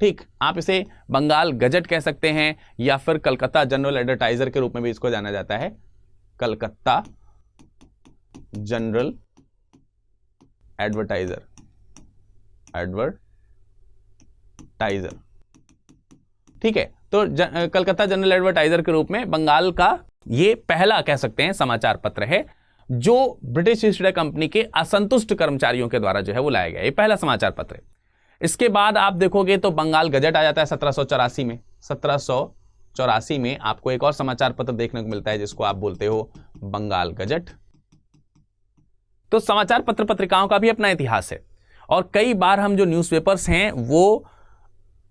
A: ठीक, आप इसे बंगाल गजट कह सकते हैं या फिर कलकत्ता जनरल एडवर्टाइजर के रूप में भी इसको जाना जाता है। कलकत्ता जनरल एडवर्टाइजर, ठीक है। तो कलकत्ता जनरल एडवर्टाइजर के रूप में बंगाल का ये पहला कह सकते हैं समाचार पत्र है जो ब्रिटिश ईस्ट इंडिया कंपनी के असंतुष्ट कर्मचारियों के द्वारा जो है वो लाया गया। ये पहला समाचार पत्र है। इसके बाद आप देखोगे तो बंगाल गजट आ जाता है 1784 में। 1784 में आपको एक और समाचार पत्र देखने को मिलता है जिसको आप बोलते हो बंगाल गजट। तो समाचार पत्र पत्रिकाओं का भी अपना इतिहास है और कई बार हम जो न्यूज़पेपर्स हैं वो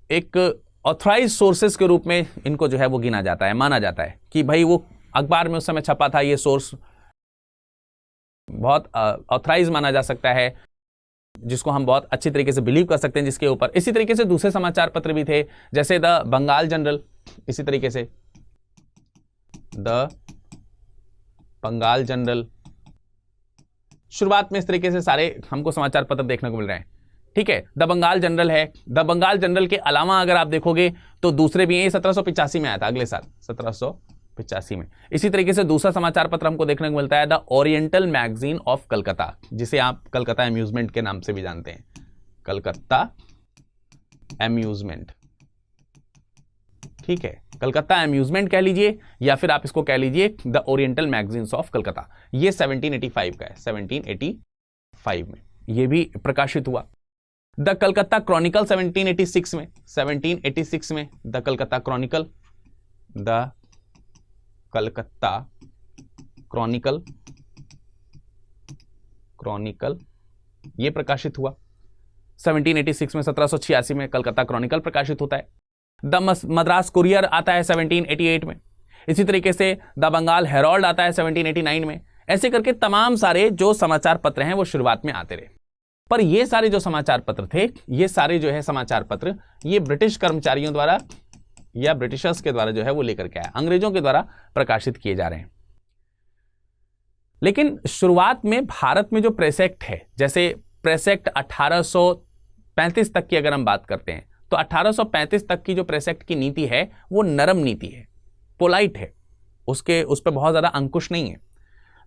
A: एक ऑथराइज सोर्सेस के रूप में इनको जो है वो गिना जाता है, माना जाता है कि भाई वो अखबार में उस समय छपा था, ये सोर्स बहुत ऑथराइज माना जा सकता है, जिसको हम बहुत अच्छी तरीके से बिलीव कर सकते हैं जिसके ऊपर। इसी तरीके से दूसरे समाचार पत्र भी थे जैसे द बंगाल जनरल। इसी तरीके से द बंगाल जनरल, शुरुआत में इस तरीके से सारे हमको समाचार पत्र देखने को मिल रहे हैं। ठीक है, द बंगाल जनरल है। द बंगाल जनरल के अलावा अगर आप देखोगे तो दूसरे भी हैं। 1785 में आया था, अगले साल 1785 में। इसी तरीके से दूसरा समाचार पत्र हमको देखने को मिलता है the oriental magazine of Calcutta, जिसे आप कलकत्ता अम्यूजमेंट के नाम से भी जानते हैं। कलकत्ता अम्यूजमेंट, ठीक है, कलकत्ता अम्यूजमेंट कह लीजिए या फिर आप इसको कह लीजिए the oriental magazines of Calcutta. ये 1785 का है, 1785 में ये भी प्रकाशित हुआ। द कलकत्ता क्रॉनिकल 1786 में, 1786 में the Calcutta Chronicle, the Calcutta Chronicle ये प्रकाशित हुआ 1786 में। 1786 में कलकत्ता क्रॉनिकल प्रकाशित होता है। द मद्रास कुरियर आता है 1788 में। इसी तरीके से द बंगाल हेराल्ड आता है 1789 में। ऐसे करके तमाम सारे जो समाचार पत्र हैं वो शुरुआत में आते रहे। पर ये सारे जो समाचार पत्र थे, ये सारे जो है समाचार पत्र ये ब्रिटिश कर्मचारियों द्वारा या ब्रिटिशर्स के द्वारा जो है वो लेकर के आया, अंग्रेजों के द्वारा प्रकाशित किए जा रहे हैं। लेकिन शुरुआत में भारत में जो प्रेस एक्ट है, जैसे प्रेस एक्ट 1835 तक की अगर हम बात करते हैं तो 1835 तक की जो प्रेस एक्ट की नीति है वो नरम नीति है, पोलाइट है, उस पर बहुत ज्यादा अंकुश नहीं है।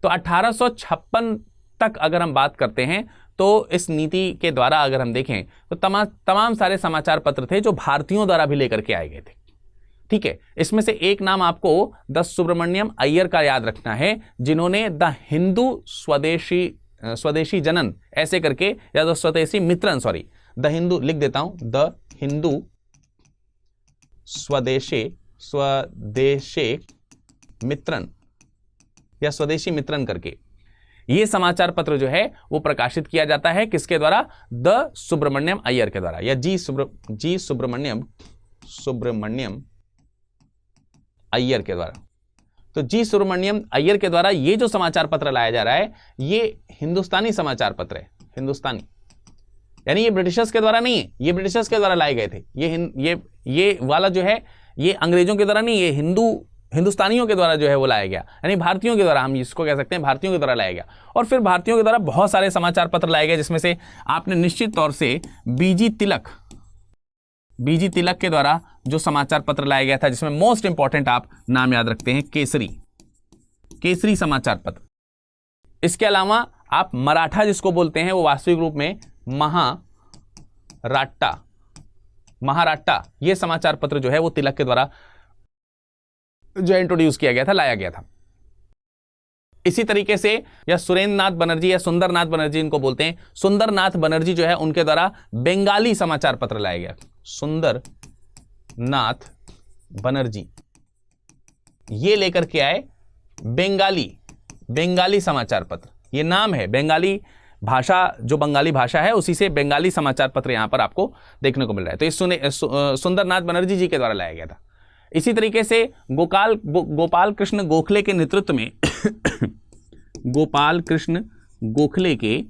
A: तो 1856 तक अगर हम बात करते हैं तो इस नीति के द्वारा अगर हम देखें तो तमाम सारे समाचार पत्र थे जो भारतीयों द्वारा भी लेकर के आए गए थे। ठीक है, इसमें से एक नाम आपको द सुब्रमण्यम अय्यर का याद रखना है, जिन्होंने द हिंदू स्वदेशी जनन ऐसे करके या द स्वदेशी मित्रन, सॉरी द हिंदू लिख देता हूं, द हिंदू स्वदेशी मित्रन या स्वदेशी मित्रन करके ये समाचार पत्र जो है वो प्रकाशित किया जाता है। किसके द्वारा? द सुब्रमण्यम अय्यर के द्वारा या जी सुब्रमण्यम अय्यर के द्वारा। तो जी सुब्रमण्यम अय्यर के द्वारा ये जो समाचार पत्र लाया जा रहा है ये हिंदुस्तानी समाचार पत्र है, हिंदुस्तानी, यानी ये ब्रिटिशर्स के द्वारा नहीं है, ये ब्रिटिशर्स के द्वारा लाए गए थे। ये वाला जो है ये अंग्रेजों के द्वारा नहीं, ये हिंदुस्तानियों के द्वारा जो है वो लाया गया, यानी भारतीयों के द्वारा, हम इसको कह सकते हैं भारतीयों के द्वारा लाया गया। और फिर भारतीयों के द्वारा बहुत सारे समाचार पत्र लाए गए, जिसमें से आपने निश्चित तौर से बीजी तिलक बीजी तिलक के द्वारा जो समाचार पत्र लाया गया था, जिसमें मोस्ट इंपॉर्टेंट आप नाम याद रखते हैं केसरी, केसरी समाचार पत्र। इसके अलावा आप मराठा जिसको बोलते हैं वो वास्तविक रूप में महाराट्टा, महाराट्टा ये समाचार पत्र जो है वो तिलक के द्वारा जो इंट्रोड्यूस किया गया था, लाया गया था। इसी तरीके से या सुरेंद्र नाथ बनर्जी या सुंदर नाथ बनर्जी इनको बोलते हैं, सुंदर नाथ बनर्जी जो है उनके द्वारा बंगाली समाचार पत्र लाया गया। सुंदर नाथ बनर्जी ये लेकर के आए बंगाली समाचार पत्र। ये नाम है, बंगाली भाषा, जो बंगाली भाषा है उसी से बंगाली समाचार पत्र यहां पर आपको देखने को मिल रहा है। तो इस सुंदर नाथ बनर्जी जी के द्वारा लाया गया था। इसी तरीके से गोपाल कृष्ण गोखले के नेतृत्व में गोपाल कृष्ण गोखले के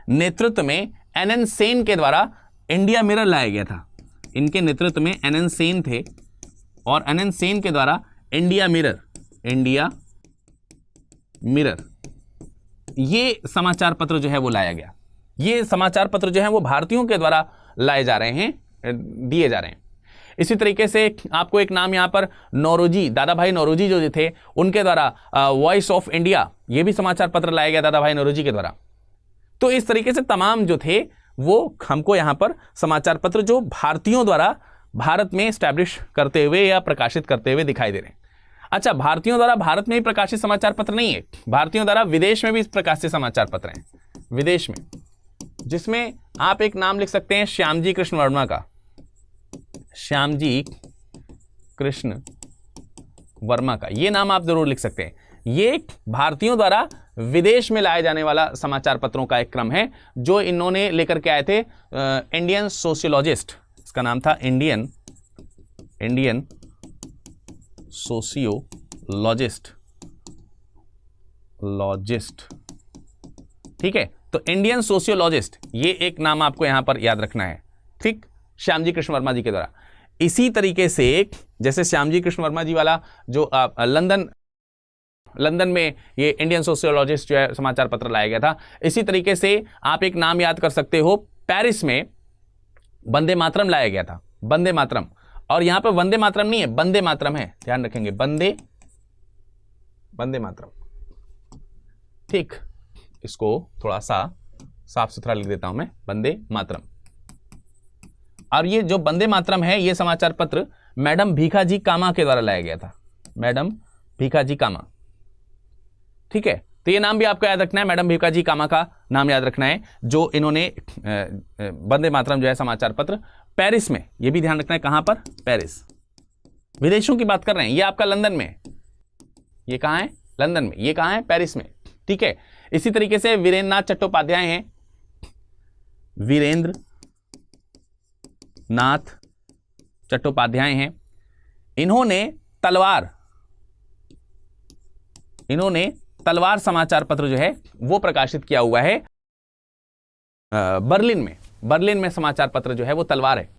A: नेतृत्व में एनएन सेन के द्वारा इंडिया मिरर लाया गया था। इनके नेतृत्व में एनएन सेन थे और एनएन सेन के द्वारा इंडिया मिरर ये समाचार पत्र जो है वो लाया गया। ये समाचार पत्र जो है वो भारतीयों के द्वारा लाए जा रहे हैं, दिए जा रहे हैं। इसी तरीके से आपको एक नाम यहां पर नौरोजी, दादा भाई नौरोजी जो थे उनके द्वारा वॉइस ऑफ इंडिया ये भी समाचार पत्र लाया गया दादा भाई नौरोजी के द्वारा। तो इस तरीके से तमाम जो थे वो हमको यहां पर समाचार पत्र जो भारतीयों द्वारा भारत में स्टैब्लिश करते हुए या प्रकाशित करते हुए दिखाई दे रहे हैं। अच्छा, भारतीयों द्वारा भारत में ही प्रकाशित समाचार पत्र नहीं है, भारतीयों द्वारा विदेश में भी प्रकाशित समाचार पत्र हैं, विदेश में, जिसमें आप एक नाम लिख सकते हैं श्यामजी कृष्ण वर्मा का, श्यामजी कृष्ण वर्मा का, ये नाम आप जरूर लिख सकते हैं। ये भारतीयों द्वारा विदेश में लाए जाने वाला समाचार पत्रों का एक क्रम है जो इन्होंने लेकर के आए थे। इंडियन सोशियोलॉजिस्ट, इसका नाम था इंडियन सोशियोलॉजिस्ट, ठीक है। तो इंडियन सोशियोलॉजिस्ट ये एक नाम आपको यहां पर याद रखना है, ठीक, श्यामजी कृष्ण वर्मा जी के द्वारा। इसी तरीके से जैसे श्यामजी कृष्ण वर्मा जी वाला जो लंदन में ये इंडियन सोशियोलॉजिस्ट जो है समाचार पत्र लाया गया था, इसी तरीके से आप एक नाम याद कर सकते हो, पेरिस में वंदे मातरम लाया गया था, वंदे मातरम। और यहां पे वंदे मातरम नहीं है, वंदे मातरम है, ध्यान रखेंगे, वंदे मातरम, ठीक। इसको थोड़ा सा साफ सुथरा लिख देता हूं मैं, वंदे मातरम। और ये जो वंदे मातरम है ये समाचार पत्र मैडम भीखाजी कामा के द्वारा लाया गया था, मैडम भीखाजी कामा, ठीक है। तो ये नाम भी आपको याद रखना है, मैडम भीखाजी कामा का नाम याद रखना है, जो इन्होंने वंदे मातरम जो है समाचार पत्र पेरिस में, ये भी ध्यान रखना है, कहां पर, पेरिस, विदेशों की बात कर रहे हैं। ये आपका लंदन में, ये कहां है, लंदन में, ये कहां है, पेरिस में, ठीक है। इसी तरीके से वीरेंद्र नाथ चट्टोपाध्याय हैं, वीरेंद्र नाथ चट्टोपाध्याय हैं, इन्होंने तलवार समाचार पत्र जो है वो प्रकाशित किया हुआ है बर्लिन में समाचार पत्र जो है वो तलवार है।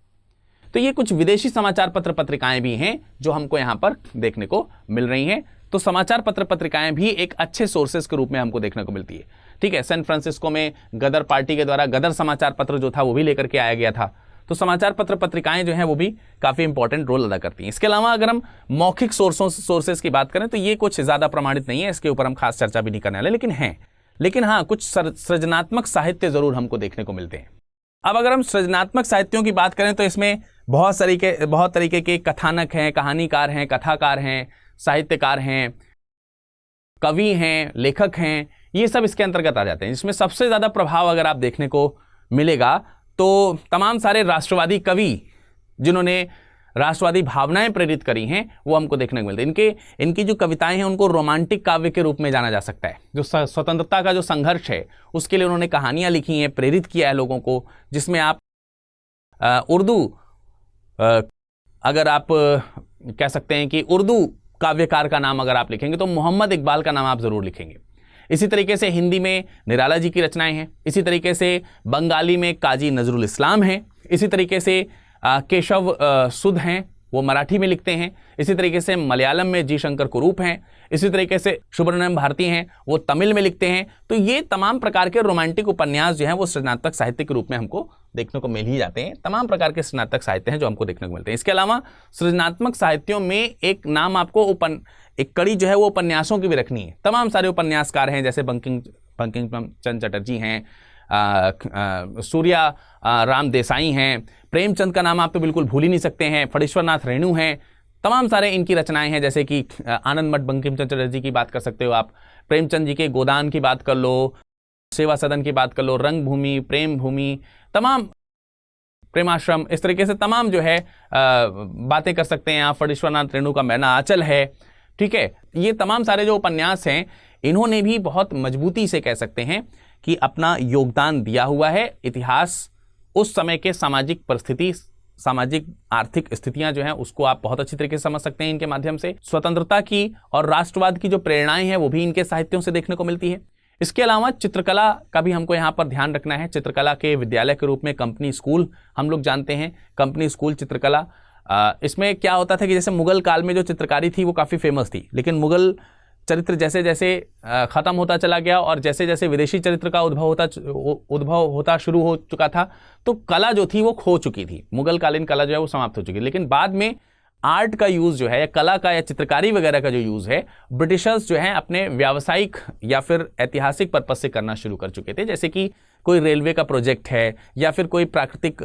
A: तो ये कुछ विदेशी समाचार पत्र पत्रिकाएं भी हैं जो हमको यहां पर देखने को मिल रही हैं। तो समाचार पत्र पत्रिकाएं भी एक अच्छे सोर्सेस के रूप में हमको देखने को मिलती है, ठीक है। सैन फ्रांसिस्को में गदर पार्टी के द्वारा गदर समाचार पत्र जो था वो भी लेकर के आया गया था। तो समाचार पत्र पत्रिकाएं जो हैं वो भी काफी इंपॉर्टेंट रोल अदा करती हैं। इसके अलावा अगर हम मौखिक सोर्सेस की बात करें तो ये कुछ ज्यादा प्रमाणित नहीं है, इसके ऊपर हम खास चर्चा भी नहीं करने वाले, लेकिन हाँ कुछ सृजनात्मक साहित्य जरूर हमको देखने को मिलते हैं। अब अगर हम सृजनात्मक साहित्यों की बात करें तो इसमें बहुत तरीके के कथानक हैं, कहानीकार हैं, कथाकार हैं, साहित्यकार हैं, कवि हैं, लेखक हैं, ये सब इसके अंतर्गत आ जाते हैं। इसमें सबसे ज्यादा प्रभाव अगर आप देखने को मिलेगा तो तमाम सारे राष्ट्रवादी कवि जिन्होंने राष्ट्रवादी भावनाएं प्रेरित करी हैं वो हमको देखने को मिलते हैं। इनकी जो कविताएं हैं उनको रोमांटिक काव्य के रूप में जाना जा सकता है। जो स्वतंत्रता का जो संघर्ष है उसके लिए उन्होंने कहानियां लिखी हैं, प्रेरित किया है लोगों को, जिसमें आप उर्दू अगर आप कह सकते हैं कि उर्दू काव्यकार का नाम अगर आप लिखेंगे तो मोहम्मद इकबाल का नाम आप जरूर लिखेंगे। इसी तरीके से हिंदी में निराला जी की रचनाएं हैं, इसी तरीके से बंगाली में काजी नजरुल इस्लाम हैं, इसी तरीके से केशव सुध हैं, वो मराठी में लिखते हैं। इसी तरीके से मलयालम में जी शंकर कुरूप हैं। इसी तरीके से सुब्रमण्यम भारती हैं, वो तमिल में लिखते हैं। तो ये तमाम प्रकार के रोमांटिक उपन्यास जो हैं वो सृजनात्मक साहित्य के रूप में हमको देखने को मिल ही जाते हैं। तमाम प्रकार के सृजनात्मक साहित्य हैं जो हमको देखने को मिलते हैं। इसके अलावा सृजनात्मक साहित्यों में एक नाम आपको एक कड़ी जो है वो उपन्यासों की भी रखनी है। तमाम सारे उपन्यासकार हैं, जैसे बंकिम चंद्र चटर्जी हैं, सूर्या राम देसाई हैं, प्रेमचंद का नाम आप तो बिल्कुल भूल ही नहीं सकते हैं, फणीश्वरनाथ रेणु हैं। तमाम सारे इनकी रचनाएं हैं, जैसे कि आनंद मठ बंकिम चंद्र चटर्जी की बात कर सकते हो आप, प्रेमचंद जी के गोदान की बात कर लो, सेवा सदन की बात कर लो, रंगभूमि, प्रेम भूमि, तमाम प्रेमाश्रम, इस तरीके से तमाम जो है बातें कर सकते हैं आप। फणीश्वरनाथ रेणु का मैना आंचल है, ठीक है। ये तमाम सारे जो उपन्यास हैं इन्होंने भी बहुत मजबूती से कह सकते हैं कि अपना योगदान दिया हुआ है। इतिहास, उस समय के सामाजिक परिस्थिति, सामाजिक आर्थिक स्थितियां जो हैं उसको आप बहुत अच्छी तरीके से समझ सकते हैं इनके माध्यम से। स्वतंत्रता की और राष्ट्रवाद की जो प्रेरणाएं हैं वो भी इनके साहित्यों से देखने को मिलती है। इसके अलावा चित्रकला का भी हमको यहाँ पर ध्यान रखना है। चित्रकला के विद्यालय के रूप में कंपनी स्कूल हम लोग जानते हैं, कंपनी स्कूल चित्रकला। इसमें क्या होता था कि जैसे मुगल काल में जो चित्रकारी थी वो काफ़ी फेमस थी, लेकिन मुगल चरित्र जैसे जैसे ख़त्म होता चला गया और जैसे जैसे विदेशी चरित्र का उद्भव होता शुरू हो चुका था, तो कला जो थी वो खो चुकी थी। मुगल कालीन कला जो है वो समाप्त हो चुकी है। लेकिन बाद में आर्ट का यूज़ जो है, या कला का या चित्रकारी वगैरह का जो यूज़ है, ब्रिटिशर्स जो हैं अपने व्यावसायिक या फिर ऐतिहासिक पर्पस से करना शुरू कर चुके थे। जैसे कि कोई रेलवे का प्रोजेक्ट है या फिर कोई प्राकृतिक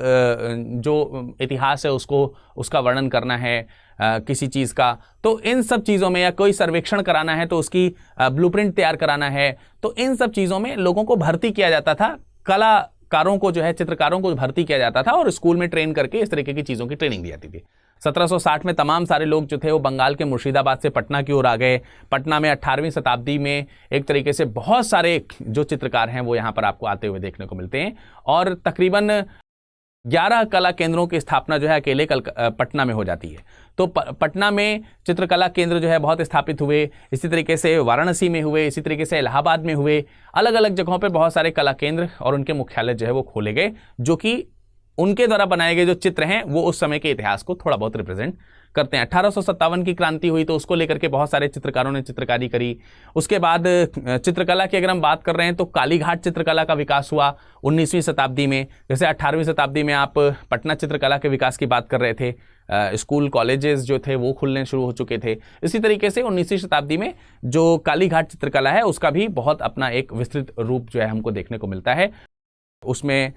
A: जो इतिहास है उसका वर्णन करना है किसी चीज़ का, तो इन सब चीज़ों में, या कोई सर्वेक्षण कराना है तो उसकी ब्लूप्रिंट तैयार कराना है, तो इन सब चीज़ों में लोगों को भर्ती किया जाता था। कलाकारों को जो है, चित्रकारों को भर्ती किया जाता था और स्कूल में ट्रेन करके इस तरीके की चीज़ों की ट्रेनिंग दी जाती थी। 1760 में तमाम सारे लोग जो थे वो बंगाल के मुर्शिदाबाद से पटना की ओर आ गए। पटना में 18वीं शताब्दी में एक तरीके से बहुत सारे जो चित्रकार हैं वो यहाँ पर आपको आते हुए देखने को मिलते हैं, और तकरीबन 11 कला केंद्रों की स्थापना जो है अकेले पटना में हो जाती है। तो पटना में चित्रकला केंद्र जो है बहुत स्थापित हुए। इसी तरीके से वाराणसी में हुए, इसी तरीके से इलाहाबाद में हुए। अलग अलग जगहों पर बहुत सारे कला केंद्र और उनके मुख्यालय जो है वो खोले गए, जो कि उनके द्वारा बनाए गए जो चित्र हैं वो उस समय के इतिहास को थोड़ा बहुत रिप्रेजेंट करते हैं। 1857 की क्रांति हुई तो उसको लेकर के बहुत सारे चित्रकारों ने चित्रकारी करी। उसके बाद चित्रकला की अगर हम बात कर रहे हैं तो कालीघाट चित्रकला का विकास हुआ 19वीं शताब्दी में। जैसे 18वीं शताब्दी में आप पटना चित्रकला के विकास की बात कर रहे थे, स्कूल कॉलेजेस जो थे वो खुलने शुरू हो चुके थे। इसी तरीके से 19वीं शताब्दी में जो कालीघाट चित्रकला है उसका भी बहुत अपना एक विस्तृत रूप जो है हमको देखने को मिलता है। उसमें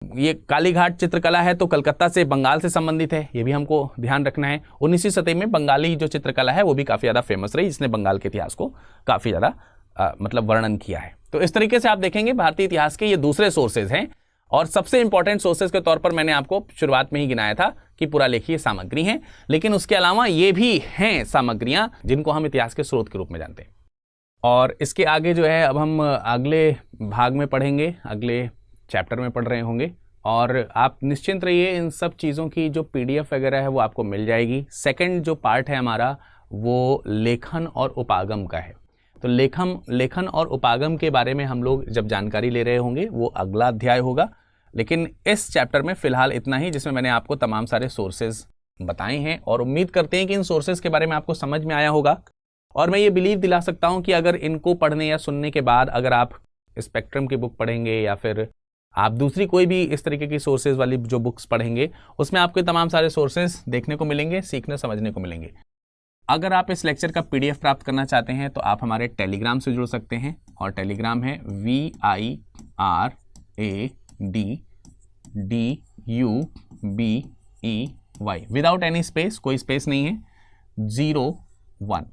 A: ये कालीघाट चित्रकला है तो कलकत्ता से, बंगाल से संबंधित है, ये भी हमको ध्यान रखना है। 19वीं सदी में बंगाली जो चित्रकला है वो भी काफ़ी ज़्यादा फेमस रही, जिसने बंगाल के इतिहास को काफ़ी ज़्यादा मतलब वर्णन किया है। तो इस तरीके से आप देखेंगे भारतीय इतिहास के ये दूसरे सोर्सेज हैं। और सबसे इंपॉर्टेंट सोर्सेज के तौर पर मैंने आपको शुरुआत में ही गिनाया था कि पुरालेखीय सामग्री हैं, लेकिन उसके अलावा ये भी हैं सामग्रियाँ जिनको हम इतिहास के स्रोत के रूप में जानते हैं। और इसके आगे जो है अब हम अगले भाग में पढ़ेंगे, अगले चैप्टर में पढ़ रहे होंगे, और आप निश्चिंत रहिए, इन सब चीज़ों की जो PDF वगैरह है वो आपको मिल जाएगी। सेकंड जो पार्ट है हमारा वो लेखन और उपागम का है। तो लेखन और उपागम के बारे में हम लोग जब जानकारी ले रहे होंगे वो अगला अध्याय होगा। लेकिन इस चैप्टर में फ़िलहाल इतना ही, जिसमें मैंने आपको तमाम सारे सोर्सेज बताए हैं, और उम्मीद करते हैं कि इन सोर्सेज के बारे में आपको समझ में आया होगा। और मैं ये बिलीव दिला सकता हूँ कि अगर इनको पढ़ने या सुनने के बाद अगर आप स्पेक्ट्रम की बुक पढ़ेंगे या फिर आप दूसरी कोई भी इस तरीके की सोर्सेज वाली जो बुक्स पढ़ेंगे, उसमें आपको तमाम सारे सोर्सेज देखने को मिलेंगे, सीखने समझने को मिलेंगे। अगर आप इस लेक्चर का PDF प्राप्त करना चाहते हैं तो आप हमारे टेलीग्राम से जुड़ सकते हैं, और टेलीग्राम है VIRADDUBEY विदाउट एनी स्पेस, कोई स्पेस नहीं है, 01।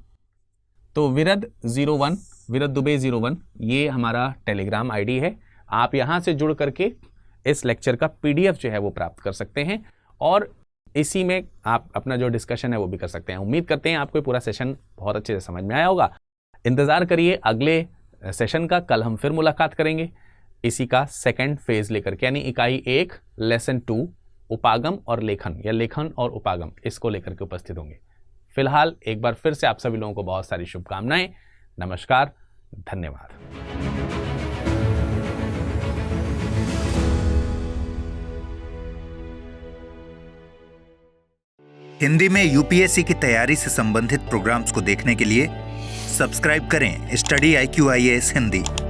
A: तो विरद 01, विरद दुबे 01, ये हमारा टेलीग्राम ID है। आप यहाँ से जुड़ करके इस लेक्चर का PDF जो है वो प्राप्त कर सकते हैं, और इसी में आप अपना जो डिस्कशन है वो भी कर सकते हैं। उम्मीद करते हैं आपको पूरा सेशन बहुत अच्छे से समझ में आया होगा। इंतज़ार करिए अगले सेशन का। कल हम फिर मुलाकात करेंगे इसी का सेकंड फेज लेकर के, यानी इकाई 1 लेसन 2 उपागम और लेखन, या लेखन और उपागम, इसको लेकर के उपस्थित होंगे। फिलहाल एक बार फिर से आप सभी लोगों को बहुत सारी शुभकामनाएं। नमस्कार, धन्यवाद।
B: हिंदी में यूपीएससी की तैयारी से संबंधित प्रोग्राम्स को देखने के लिए सब्सक्राइब करें स्टडी IQ IAS हिंदी।